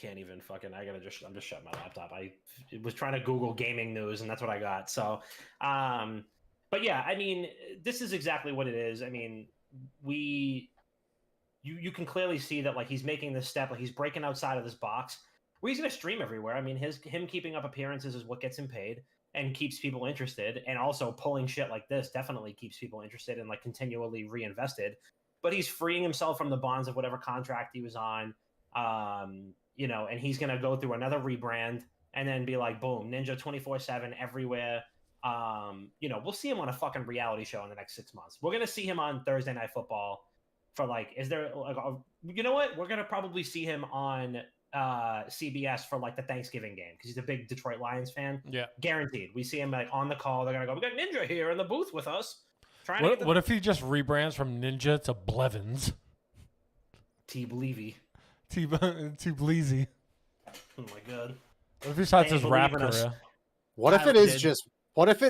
[SPEAKER 2] can't even fucking. I'm just shutting my laptop. I was trying to Google gaming news, and that's what I got. So, but yeah, I mean, this is exactly what it is. I mean, you can clearly see that like he's making this step, like he's breaking outside of this box. Where he's gonna stream everywhere. I mean, him keeping up appearances is what gets him paid and keeps people interested, and also pulling shit like this definitely keeps people interested and like continually reinvested. But he's freeing himself from the bonds of whatever contract he was on. And he's gonna go through another rebrand and then be like, boom, Ninja 24/7 everywhere. We'll see him on a fucking reality show in the next 6 months. We're gonna see him on Thursday Night Football for like, is there like, you know what? We're gonna probably see him on CBS for like the Thanksgiving game because he's a big Detroit Lions fan.
[SPEAKER 1] Yeah,
[SPEAKER 2] guaranteed. We see him like on the call. They're gonna go, we got Ninja here in the booth with us.
[SPEAKER 1] What if he just rebrands from Ninja to Blevins?
[SPEAKER 2] T Bleevy.
[SPEAKER 1] T Bleezy.
[SPEAKER 2] Oh my god.
[SPEAKER 1] What if he starts his rap career?
[SPEAKER 3] What if it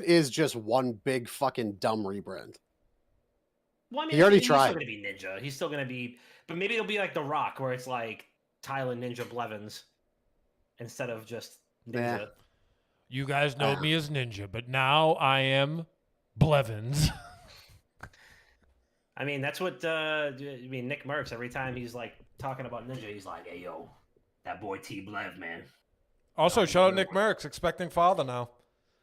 [SPEAKER 3] is just one big fucking dumb rebrand?
[SPEAKER 2] Well, I mean,
[SPEAKER 3] he already
[SPEAKER 2] he's
[SPEAKER 3] tried.
[SPEAKER 2] Still gonna be Ninja. He's still gonna be, but maybe it'll be like The Rock, where it's like Tyler Ninja Blevins instead of just Ninja.
[SPEAKER 3] Nah.
[SPEAKER 1] You guys know me as Ninja, but now I am Blevins.
[SPEAKER 2] I mean, that's what Nick Merckx, every time he's like talking about Ninja, he's like, hey yo, that boy T Blev, man.
[SPEAKER 1] Also, shout out Nick Merckx, expecting father now.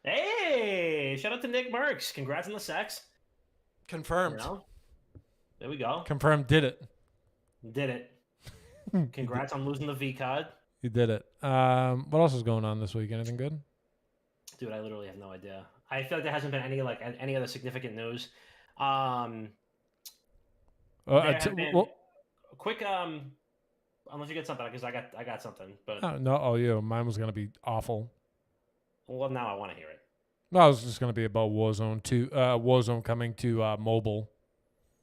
[SPEAKER 2] Hey, shout out to Nick Merckx. Congrats on the sex.
[SPEAKER 1] Confirmed.
[SPEAKER 2] There we go.
[SPEAKER 1] Confirmed. Did it.
[SPEAKER 2] Did it. Congrats on losing the V card.
[SPEAKER 1] You did it. What else is going on this week? Anything good?
[SPEAKER 2] Dude, I literally have no idea. I feel like there hasn't been any other significant news. Quick, unless you get something, because I got something. But
[SPEAKER 1] yeah, mine was gonna be awful.
[SPEAKER 2] Well, now I want to hear it.
[SPEAKER 1] No, it was just gonna be about Warzone 2. Warzone coming to mobile.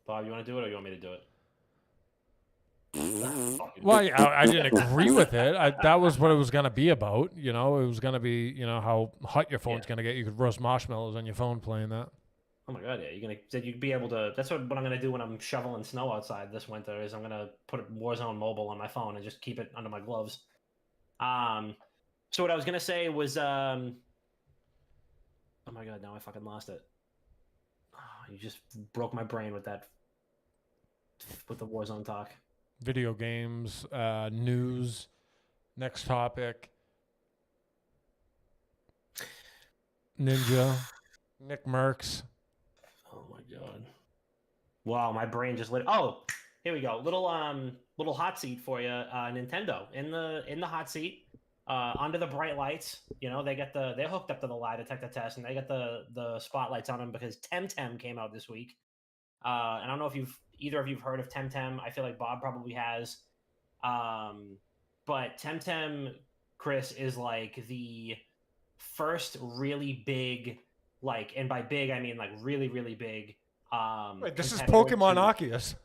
[SPEAKER 2] Bob, you want to do it, or you want me to do it?
[SPEAKER 1] Well, I didn't agree with it. That was what it was gonna be about. It was gonna be how hot your phone's gonna get. You could roast marshmallows on your phone playing that.
[SPEAKER 2] Oh my god, yeah! You'd be able to. That's what I'm gonna do when I'm shoveling snow outside this winter. Is I'm gonna put Warzone Mobile on my phone and just keep it under my gloves. So what I was gonna say was, oh my god, now I fucking lost it. Oh, you just broke my brain with that. With the Warzone talk.
[SPEAKER 1] Video games, news. Next topic. Ninja, Nick Merckx.
[SPEAKER 2] Oh my god! Wow, my brain just lit. Oh, here we go. Little hot seat for you. Nintendo in the hot seat. Under the bright lights. They're hooked up to the lie detector test, and they got the spotlights on them because Temtem came out this week. And I don't know if either of you've heard of Temtem. I feel like Bob probably has. But Temtem, Chris, is like the first really big, and by big I mean like really, really big.
[SPEAKER 1] Wait, this is Pokemon Arceus.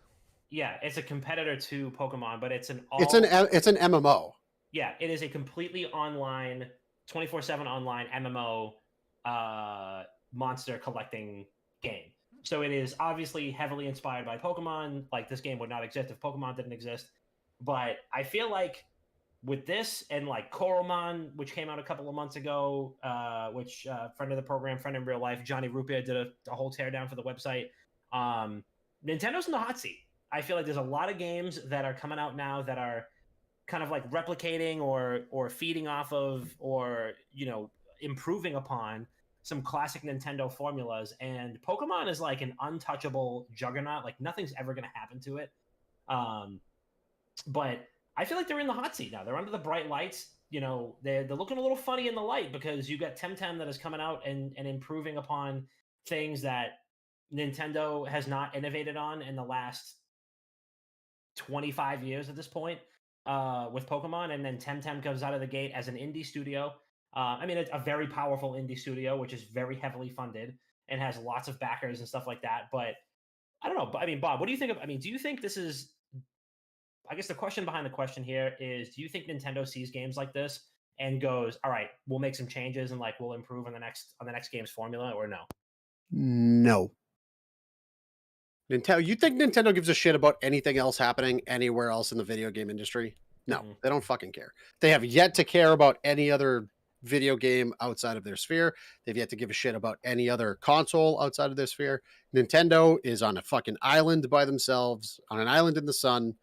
[SPEAKER 2] Yeah, it's a competitor to Pokemon, but it's an
[SPEAKER 3] MMO.
[SPEAKER 2] Yeah, it is a completely online, 24/7 online MMO monster collecting game. So it is obviously heavily inspired by Pokemon. Like, this game would not exist if Pokemon didn't exist. But I feel like with this and like Koromon, which came out a couple of months ago, which friend of the program, friend in real life, Johnny Rupia did a whole teardown for the website. Nintendo in the hot seat. I feel like there's a lot of games that are coming out now that are kind of like replicating or feeding off of or improving upon some classic Nintendo formulas, and Pokemon is like an untouchable juggernaut. Like, nothing's ever going to happen to it. But I feel like they're in the hot seat now. They're under the bright lights. They're looking a little funny in the light because you got Temtem that is coming out and improving upon things that Nintendo has not innovated on in the last 25 years at this point with Pokemon. And then Temtem comes out of the gate as an indie studio. It's a very powerful indie studio, which is very heavily funded and has lots of backers and stuff like that. But I don't know. Bob, what do you think of? Do you think this is? I guess the question behind the question here is: do you think Nintendo sees games like this and goes, all right, we'll make some changes and like we'll improve on the next game's formula, or no?
[SPEAKER 3] No. Nintendo, you think Nintendo gives a shit about anything else happening anywhere else in the video game industry? No,
[SPEAKER 2] Mhm.
[SPEAKER 3] they don't fucking care. They have yet to care about any other video game outside of their sphere. They've yet to give a shit about any other console outside of their sphere. Nintendo is on a fucking island by themselves, on an island in the sun,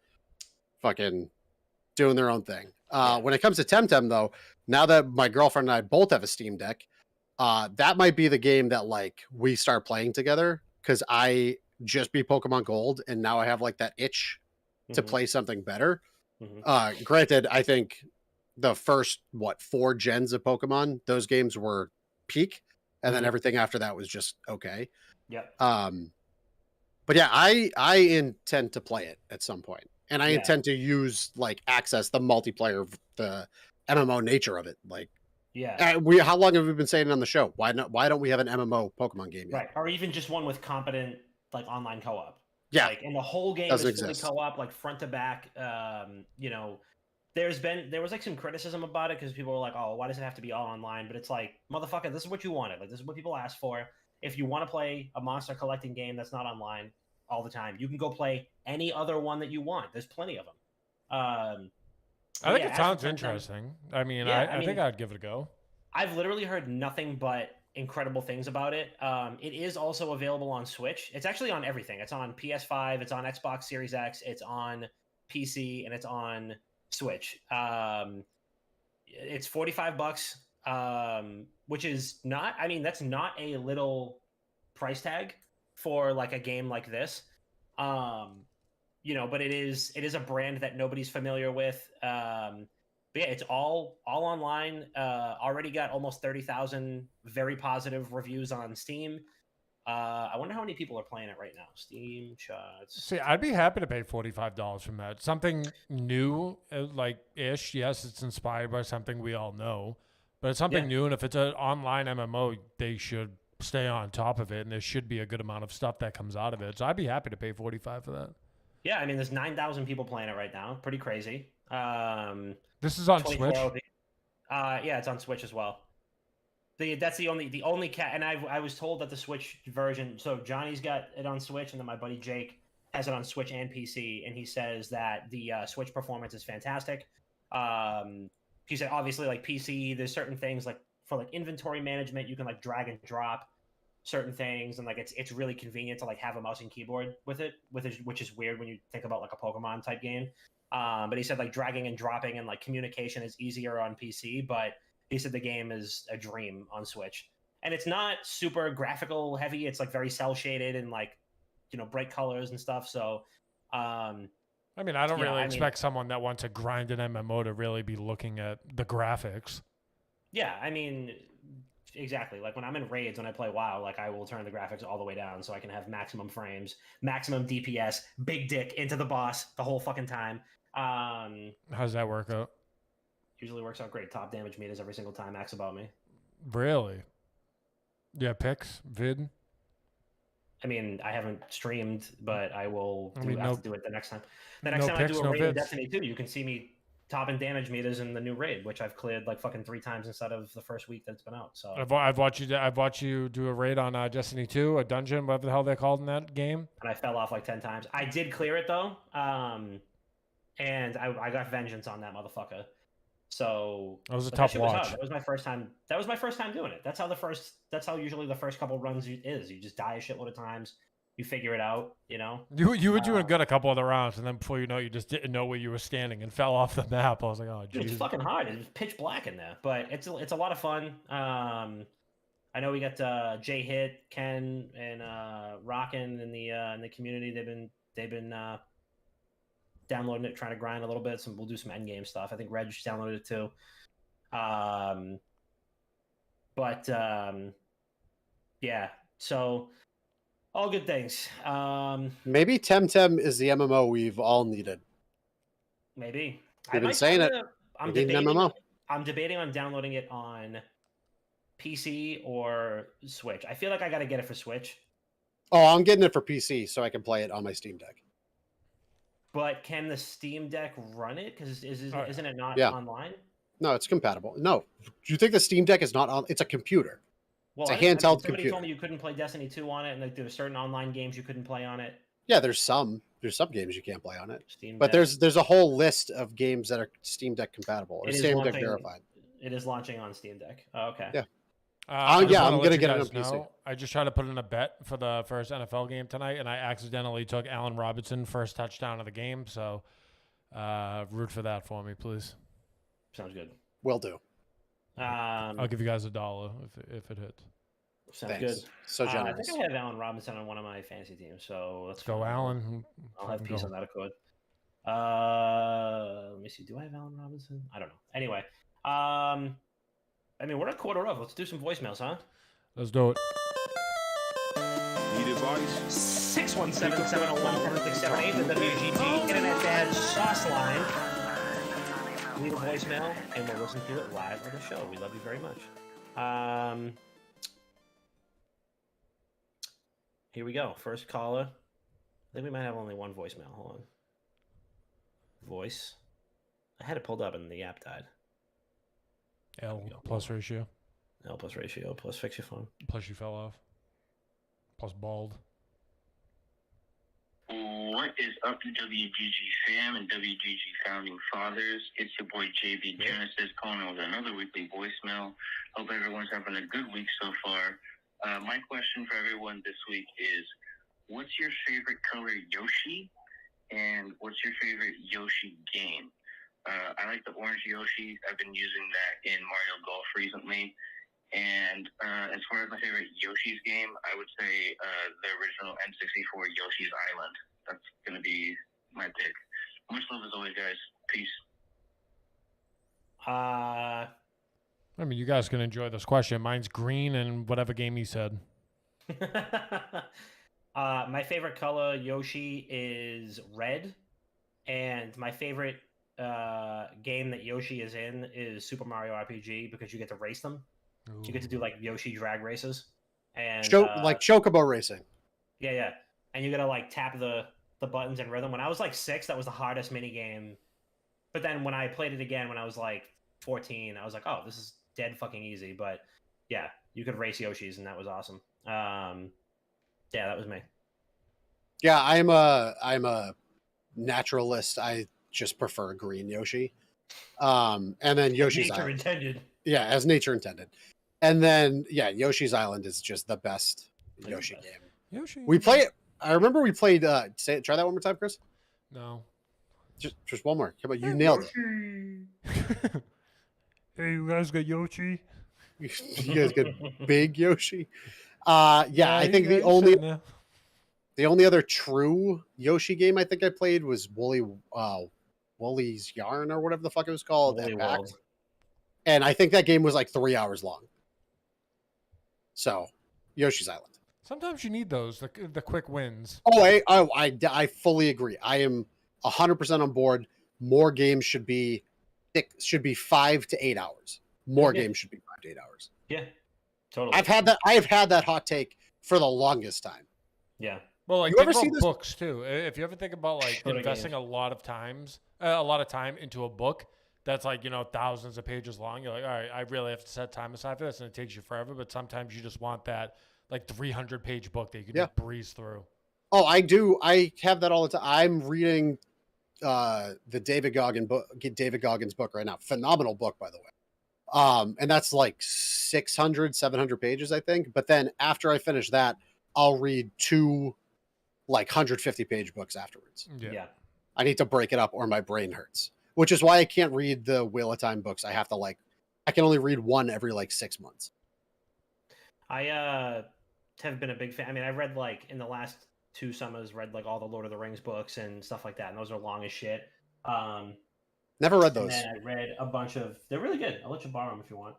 [SPEAKER 3] fucking doing their own thing.
[SPEAKER 2] Yeah.
[SPEAKER 3] When it comes to Temtem, though, now that my girlfriend and I both have a Steam Deck, that might be the game that like we start playing together because I just beat Pokemon Gold and now I have like that itch to
[SPEAKER 2] Mhm.
[SPEAKER 3] play something better.
[SPEAKER 2] Mhm.
[SPEAKER 3] Granted, I think the first 4 gens of Pokemon, those games were peak, and then
[SPEAKER 2] Mhm.
[SPEAKER 3] everything after that was just okay.
[SPEAKER 2] Yep.
[SPEAKER 3] But yeah, I intend to play it at some point, and I
[SPEAKER 2] Yeah.
[SPEAKER 3] intend to use like access the multiplayer, the MMO nature of it. Like,
[SPEAKER 2] Yeah.
[SPEAKER 3] how long have we been saying it on the show? Why not? Why don't we have an MMO Pokemon game yet?
[SPEAKER 2] Right. Or even just one with competent like online co-op.
[SPEAKER 3] Yeah,
[SPEAKER 2] Like, and the whole game
[SPEAKER 3] doesn't
[SPEAKER 2] is fully
[SPEAKER 3] exist.
[SPEAKER 2] co-op, like front to back. You know, there was like some criticism about it because people were like, "Oh, why does it have to be all online?" But it's like, motherfucker, this is what you wanted. Like, this is what people asked for. If you want to play a monster collecting game that's not online all the time, you can go play any other one that you want. There's plenty of them.
[SPEAKER 1] I
[SPEAKER 2] But
[SPEAKER 1] think
[SPEAKER 2] yeah,
[SPEAKER 1] it
[SPEAKER 2] as for
[SPEAKER 1] sounds
[SPEAKER 2] Temtem,
[SPEAKER 1] interesting. I mean,
[SPEAKER 2] yeah,
[SPEAKER 1] I think I'd give it a go.
[SPEAKER 2] I've literally heard nothing but incredible things about it. It is also available on Switch. It's actually on everything. It's on PS5, it's on Xbox Series X, it's on PC, and it's on Switch. It's $45, which is not. I mean, that's not a little price tag for like a game like this. You know, but it is a brand that nobody's familiar with. But yeah, it's all online. Already got almost 30,000 very positive reviews on Steam. I wonder how many people are playing it right now. Steam shots.
[SPEAKER 1] See, I'd be happy to pay $45 from that. Something new, like ish. Yes, it's inspired by something we all know, but it's something
[SPEAKER 2] Yeah.
[SPEAKER 1] new. And if it's an online MMO, they should stay on top of it, and there should be a good amount of stuff that comes out of it. So I'd be happy to pay $45 for that.
[SPEAKER 2] Yeah, I mean, there's 9,000 people playing it right now. Pretty crazy.
[SPEAKER 1] This is on
[SPEAKER 2] 24
[SPEAKER 1] Switch.
[SPEAKER 2] LP. Yeah, it's on Switch as well. That's the only cat, and I was told that the Switch version. So Johnny's got it on Switch, and then my buddy Jake has it on Switch and PC, and he says that the Switch performance is fantastic. He said obviously like PC, there's certain things like for like inventory management, you can like drag and drop certain things, and like it's really convenient to like have a mouse and keyboard with it, which is weird when you think about like a Pokemon type game. But he said like dragging and dropping and like communication is easier on PC, but he said the game is a dream on Switch. And it's not super graphical heavy. It's like very cell shaded and like, you know, bright colors and stuff. So,
[SPEAKER 1] I mean, I don't
[SPEAKER 2] yeah,
[SPEAKER 1] really
[SPEAKER 2] I mean-
[SPEAKER 1] expect someone that wants to grind an MMO to really be looking at the graphics.
[SPEAKER 2] yeah, I mean, exactly. Like when I'm in raids, when I play WoW, like I will turn the graphics all the way down so I can have maximum frames, maximum DPS, big dick into the boss the whole fucking time.
[SPEAKER 1] How's that work out?
[SPEAKER 2] Usually works out great. Top damage meters every single time. Max about me.
[SPEAKER 1] Really? Yeah, pics, vid.
[SPEAKER 2] I mean, I haven't streamed, but I will
[SPEAKER 1] I mean,
[SPEAKER 2] have to do it the next time. The next
[SPEAKER 1] no
[SPEAKER 2] time I
[SPEAKER 1] pics,
[SPEAKER 2] do a
[SPEAKER 1] no
[SPEAKER 2] raid in
[SPEAKER 1] vids.
[SPEAKER 2] Destiny 2, you can see me topping damage meters in the new raid, which I've cleared like fucking 3 times instead of the first week that it's been out. So
[SPEAKER 1] I've watched you do a raid on Destiny 2, a dungeon, whatever the hell they're called in that game.
[SPEAKER 2] and I fell off like 10 times. I did clear it though, and I got vengeance on that motherfucker. So
[SPEAKER 1] That was a
[SPEAKER 2] but
[SPEAKER 1] tough
[SPEAKER 2] shit was hard.
[SPEAKER 1] watch.
[SPEAKER 2] That was my first time doing it. That's how usually the first couple runs is. You just die a shitload of times. You figure it out, you know.
[SPEAKER 1] You were doing good a couple of the rounds, and then before you know it, you just didn't know where you were standing and fell off the map. I was like, oh,
[SPEAKER 2] Dude, it's
[SPEAKER 1] jeez.
[SPEAKER 2] fucking hard. It's pitch black in there, but it's a lot of fun. I know we got Jay Hit, Ken, and Rockin' in the community. They've been downloading it, trying to grind a little bit. We'll do some end game stuff. I think Reg downloaded it too. Yeah. So all good things.
[SPEAKER 3] Maybe Temtem is the MMO we've all needed.
[SPEAKER 2] Maybe.
[SPEAKER 3] You've been saying it.
[SPEAKER 2] I'm
[SPEAKER 3] We need an
[SPEAKER 2] debating.
[SPEAKER 3] MMO.
[SPEAKER 2] I'm debating on downloading it on PC or Switch. I feel like I got to get it for Switch.
[SPEAKER 3] Oh, I'm getting it for PC so I can play it on my Steam Deck.
[SPEAKER 2] But can the Steam Deck run it? Because isn't it not
[SPEAKER 3] Yeah.
[SPEAKER 2] online?
[SPEAKER 3] No, it's compatible. No, do you think the Steam Deck is not on? It's a computer.
[SPEAKER 2] Well,
[SPEAKER 3] It's a handheld
[SPEAKER 2] somebody
[SPEAKER 3] computer.
[SPEAKER 2] told me you couldn't play Destiny 2 on it, and like there were certain online games you couldn't play on it.
[SPEAKER 3] Yeah, there's some games you can't play on it,
[SPEAKER 2] Steam
[SPEAKER 3] but
[SPEAKER 2] Deck.
[SPEAKER 3] there's a whole list of games that are Steam Deck compatible or
[SPEAKER 2] It is
[SPEAKER 3] Steam Deck
[SPEAKER 2] launching-
[SPEAKER 3] verified.
[SPEAKER 2] It is launching on Steam Deck. Oh, okay.
[SPEAKER 3] Yeah.
[SPEAKER 1] I just
[SPEAKER 3] yeah,
[SPEAKER 1] wanna
[SPEAKER 3] I'm
[SPEAKER 1] let
[SPEAKER 3] gonna
[SPEAKER 1] you
[SPEAKER 3] get it
[SPEAKER 1] guys
[SPEAKER 3] on PC.
[SPEAKER 1] know, I just tried to put in a bet for the first NFL game tonight, and I accidentally took Allen Robinson first touchdown of the game. So, root for that for me, please.
[SPEAKER 2] Sounds good.
[SPEAKER 3] Will do.
[SPEAKER 1] I'll give you guys $1 if it hits.
[SPEAKER 2] Sounds
[SPEAKER 3] Thanks.
[SPEAKER 2] good.
[SPEAKER 3] So
[SPEAKER 2] I
[SPEAKER 3] generous.
[SPEAKER 2] think I have Allen Robinson on one of my fantasy teams, so let's
[SPEAKER 1] Go,
[SPEAKER 2] fine.
[SPEAKER 1] Allen.
[SPEAKER 2] I'll have peace on that accord. Let me see. Do I have Allen Robinson? I don't know. Anyway, I mean, we're at quarter of. Let's do some voicemails, huh?
[SPEAKER 1] Let's do it.
[SPEAKER 5] Need advice?
[SPEAKER 2] 617-701-4678, the WGG Internet Dad Sauce Line. Leave a voicemail, and we'll listen to it live on the show. We love you very much. Here we go. First caller. I think we might have only one voicemail. Hold on. Voice. I had it pulled up and the app died.
[SPEAKER 1] L plus ratio.
[SPEAKER 2] L plus ratio plus fix your phone.
[SPEAKER 1] Plus you fell off. Plus bald.
[SPEAKER 6] What is up, WGG fam and WGG founding fathers? It's your boy JV Genesis calling with another weekly voicemail. Hope everyone's having a good week so far. My question for everyone this week is, what's your favorite color Yoshi? And what's your favorite Yoshi game? I like the orange Yoshi. I've been using that in Mario Golf recently. And as far as my favorite Yoshi's game, I would say the original N64 Yoshi's Island. That's going to be my pick. Much love as always, guys. Peace.
[SPEAKER 1] I mean, you guys can enjoy this question. Mine's green and whatever game you said.
[SPEAKER 2] My favorite color Yoshi is red, and my favorite game that Yoshi is in is Super Mario RPG because you get to race them.
[SPEAKER 1] Ooh.
[SPEAKER 2] You get to do like Yoshi drag races, and
[SPEAKER 3] Like Chocobo racing.
[SPEAKER 2] yeah, and you gotta like tap the buttons in rhythm. When I was like 6, that was the hardest mini game. But then when I played it again when I was like 14, I was like, oh, this is dead fucking easy. But yeah, you could race Yoshis, and that was awesome. Yeah, that was me.
[SPEAKER 3] Yeah, I'm a naturalist. I just prefer green Yoshi. And then Yoshi's
[SPEAKER 2] Nature
[SPEAKER 3] Island.
[SPEAKER 2] intended.
[SPEAKER 3] Yeah, as nature intended. And then Yoshi's Island is just the best
[SPEAKER 2] It's
[SPEAKER 3] Yoshi
[SPEAKER 2] the best.
[SPEAKER 3] game.
[SPEAKER 1] Yoshi.
[SPEAKER 3] We play it. I remember we played. Try that one more time, Chris.
[SPEAKER 1] No.
[SPEAKER 3] Just one more. Come on, you nailed
[SPEAKER 1] it. Hey, you guys got Yoshi?
[SPEAKER 3] it. You guys get big Yoshi. I think
[SPEAKER 1] he's
[SPEAKER 3] the
[SPEAKER 1] sitting there.
[SPEAKER 3] only other true Yoshi game I think I played was Woolly's Yarn or whatever the fuck it was called.
[SPEAKER 2] Woolly
[SPEAKER 3] at PAX.
[SPEAKER 2] World.
[SPEAKER 3] And I think that game was like 3 hours long. So, Yoshi's Island.
[SPEAKER 1] Sometimes you need those, the quick wins.
[SPEAKER 3] I fully agree. I am 100% on board. More games should be 5 to 8 hours. More
[SPEAKER 2] Yeah.
[SPEAKER 3] games should be 5 to 8 hours.
[SPEAKER 2] Yeah, totally.
[SPEAKER 3] I have had that hot take for the longest time.
[SPEAKER 2] Yeah.
[SPEAKER 1] Well, like
[SPEAKER 3] You
[SPEAKER 1] think
[SPEAKER 3] ever see
[SPEAKER 1] about
[SPEAKER 3] this-
[SPEAKER 1] books too. If you ever think about like
[SPEAKER 2] Shorter
[SPEAKER 1] investing
[SPEAKER 2] games.
[SPEAKER 1] a lot of time into a book that's like thousands of pages long, you're like, all right, I really have to set time aside for this, and it takes you forever. But sometimes you just want that like 300-page book that you can just breeze through.
[SPEAKER 3] Oh, I do. I have that all the time. I'm reading the David Goggins book right now. Phenomenal book, by the way. And that's like 600, 700 pages, I think. But then after I finish that, I'll read 2 like 150-page books afterwards.
[SPEAKER 2] Yeah.
[SPEAKER 3] I need to break it up or my brain hurts. Which is why I can't read the Wheel of Time books. I have to I can only read one every like 6 months.
[SPEAKER 2] I have been a big fan. I mean, I read like in the last 2 summers, read like all the Lord of the Rings books and stuff like that, and those are long as shit.
[SPEAKER 3] Never read
[SPEAKER 2] And
[SPEAKER 3] those.
[SPEAKER 2] then I read a bunch of. They're really good. I'll let you borrow them if you want.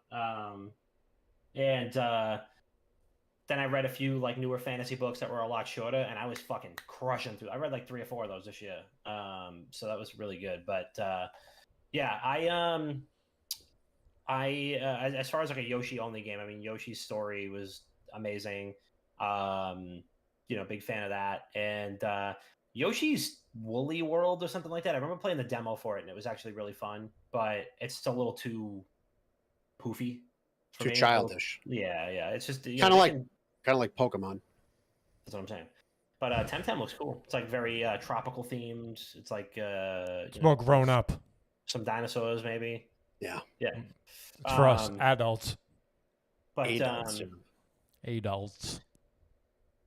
[SPEAKER 2] Then I read a few like newer fantasy books that were a lot shorter, and I was fucking crushing through. I read like 3 or 4 of those this year. So that was really good. But yeah, as far as like a Yoshi only game, I mean, Yoshi's story was amazing. Big fan of that. And Yoshi's Woolly World or something like that. I remember playing the demo for it, and it was actually really fun, but it's a little too poofy. For
[SPEAKER 3] Too
[SPEAKER 2] me.
[SPEAKER 3] childish.
[SPEAKER 2] Yeah. It's just
[SPEAKER 3] Kind of like Pokemon.
[SPEAKER 2] That's what I'm saying. But Temtem looks cool. It's like very tropical themed. It's like
[SPEAKER 1] It's more grown up.
[SPEAKER 2] Some dinosaurs, maybe.
[SPEAKER 3] Yeah.
[SPEAKER 1] It's for us adults.
[SPEAKER 2] But
[SPEAKER 1] Adults.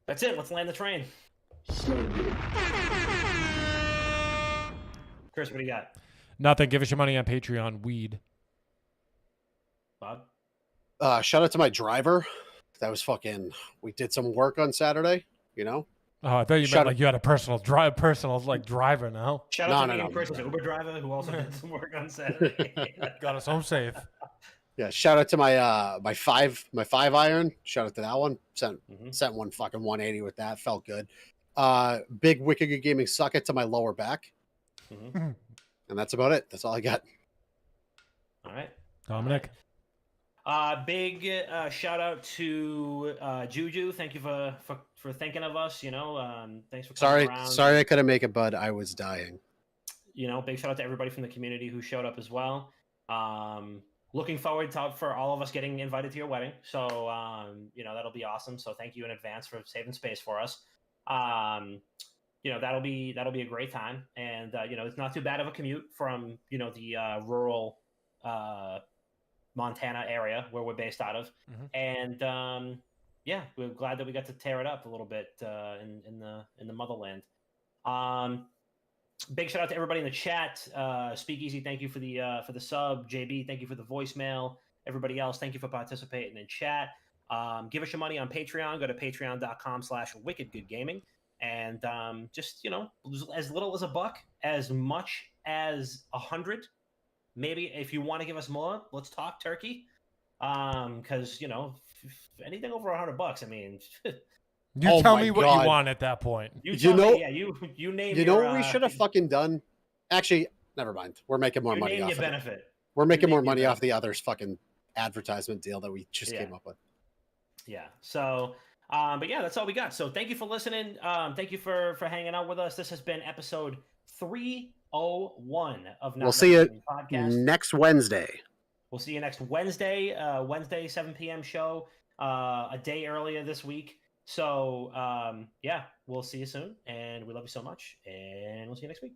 [SPEAKER 2] That's it. Let's land the train. Chris, what do you got?
[SPEAKER 1] Nothing. Give us your money on Patreon. Weed.
[SPEAKER 2] Bob?
[SPEAKER 3] Shout out to my driver. That was we did some work on Saturday, you know?
[SPEAKER 1] Oh, I thought you meant like you had a personal driver now.
[SPEAKER 2] Shout out to me and Chris, Uber driver, who also did some work on Saturday.
[SPEAKER 1] Got us home safe.
[SPEAKER 3] Yeah, shout out to my my 5-iron. Shout out to that one. Sent one fucking 180 with that. Felt good. Big Wicked Good Gaming suck it to my lower back. And that's about it. That's all I got.
[SPEAKER 2] All right.
[SPEAKER 1] Dominic.
[SPEAKER 2] Big shout out to Juju. Thank you for thinking of us. You know, thanks for coming around.
[SPEAKER 3] Sorry I couldn't make it, bud. I was dying.
[SPEAKER 2] You know, big shout out to everybody from the community who showed up as well. Looking forward for all of us getting invited to your wedding. So, you know, that'll be awesome. So thank you in advance for saving space for us. You know, that'll be a great time. And, you know, it's not too bad of a commute from, you know, the rural Montana area where we're based out of. And, yeah, we're glad that we got to tear it up a little bit in the motherland. Big shout out to everybody in the chat. Speakeasy, thank you for the sub. JB, thank you for the voicemail. Everybody else, thank you for participating in chat. Give us your money on Patreon. Go to patreon.com/wickedgoodgaming. And just, you know, as little as $1, as much as 100. Maybe if you want to give us more, let's talk turkey. Because, you know, anything over $100, I mean...
[SPEAKER 1] You tell me what you want at that point.
[SPEAKER 2] You name.
[SPEAKER 3] You know what we should have fucking done? Actually, never mind. We're making more money off of it. We're making more money off the other's fucking advertisement deal that we just came up with.
[SPEAKER 2] Yeah. So, but yeah, that's all we got. So thank you for listening. Thank you for hanging out with us. This has been episode 301 of Not
[SPEAKER 3] We'll see you
[SPEAKER 2] podcast.
[SPEAKER 3] Next Wednesday.
[SPEAKER 2] We'll see you next Wednesday. Wednesday 7 p.m. show. A day earlier this week. So, yeah, we'll see you soon, and we love you so much, and we'll see you next week.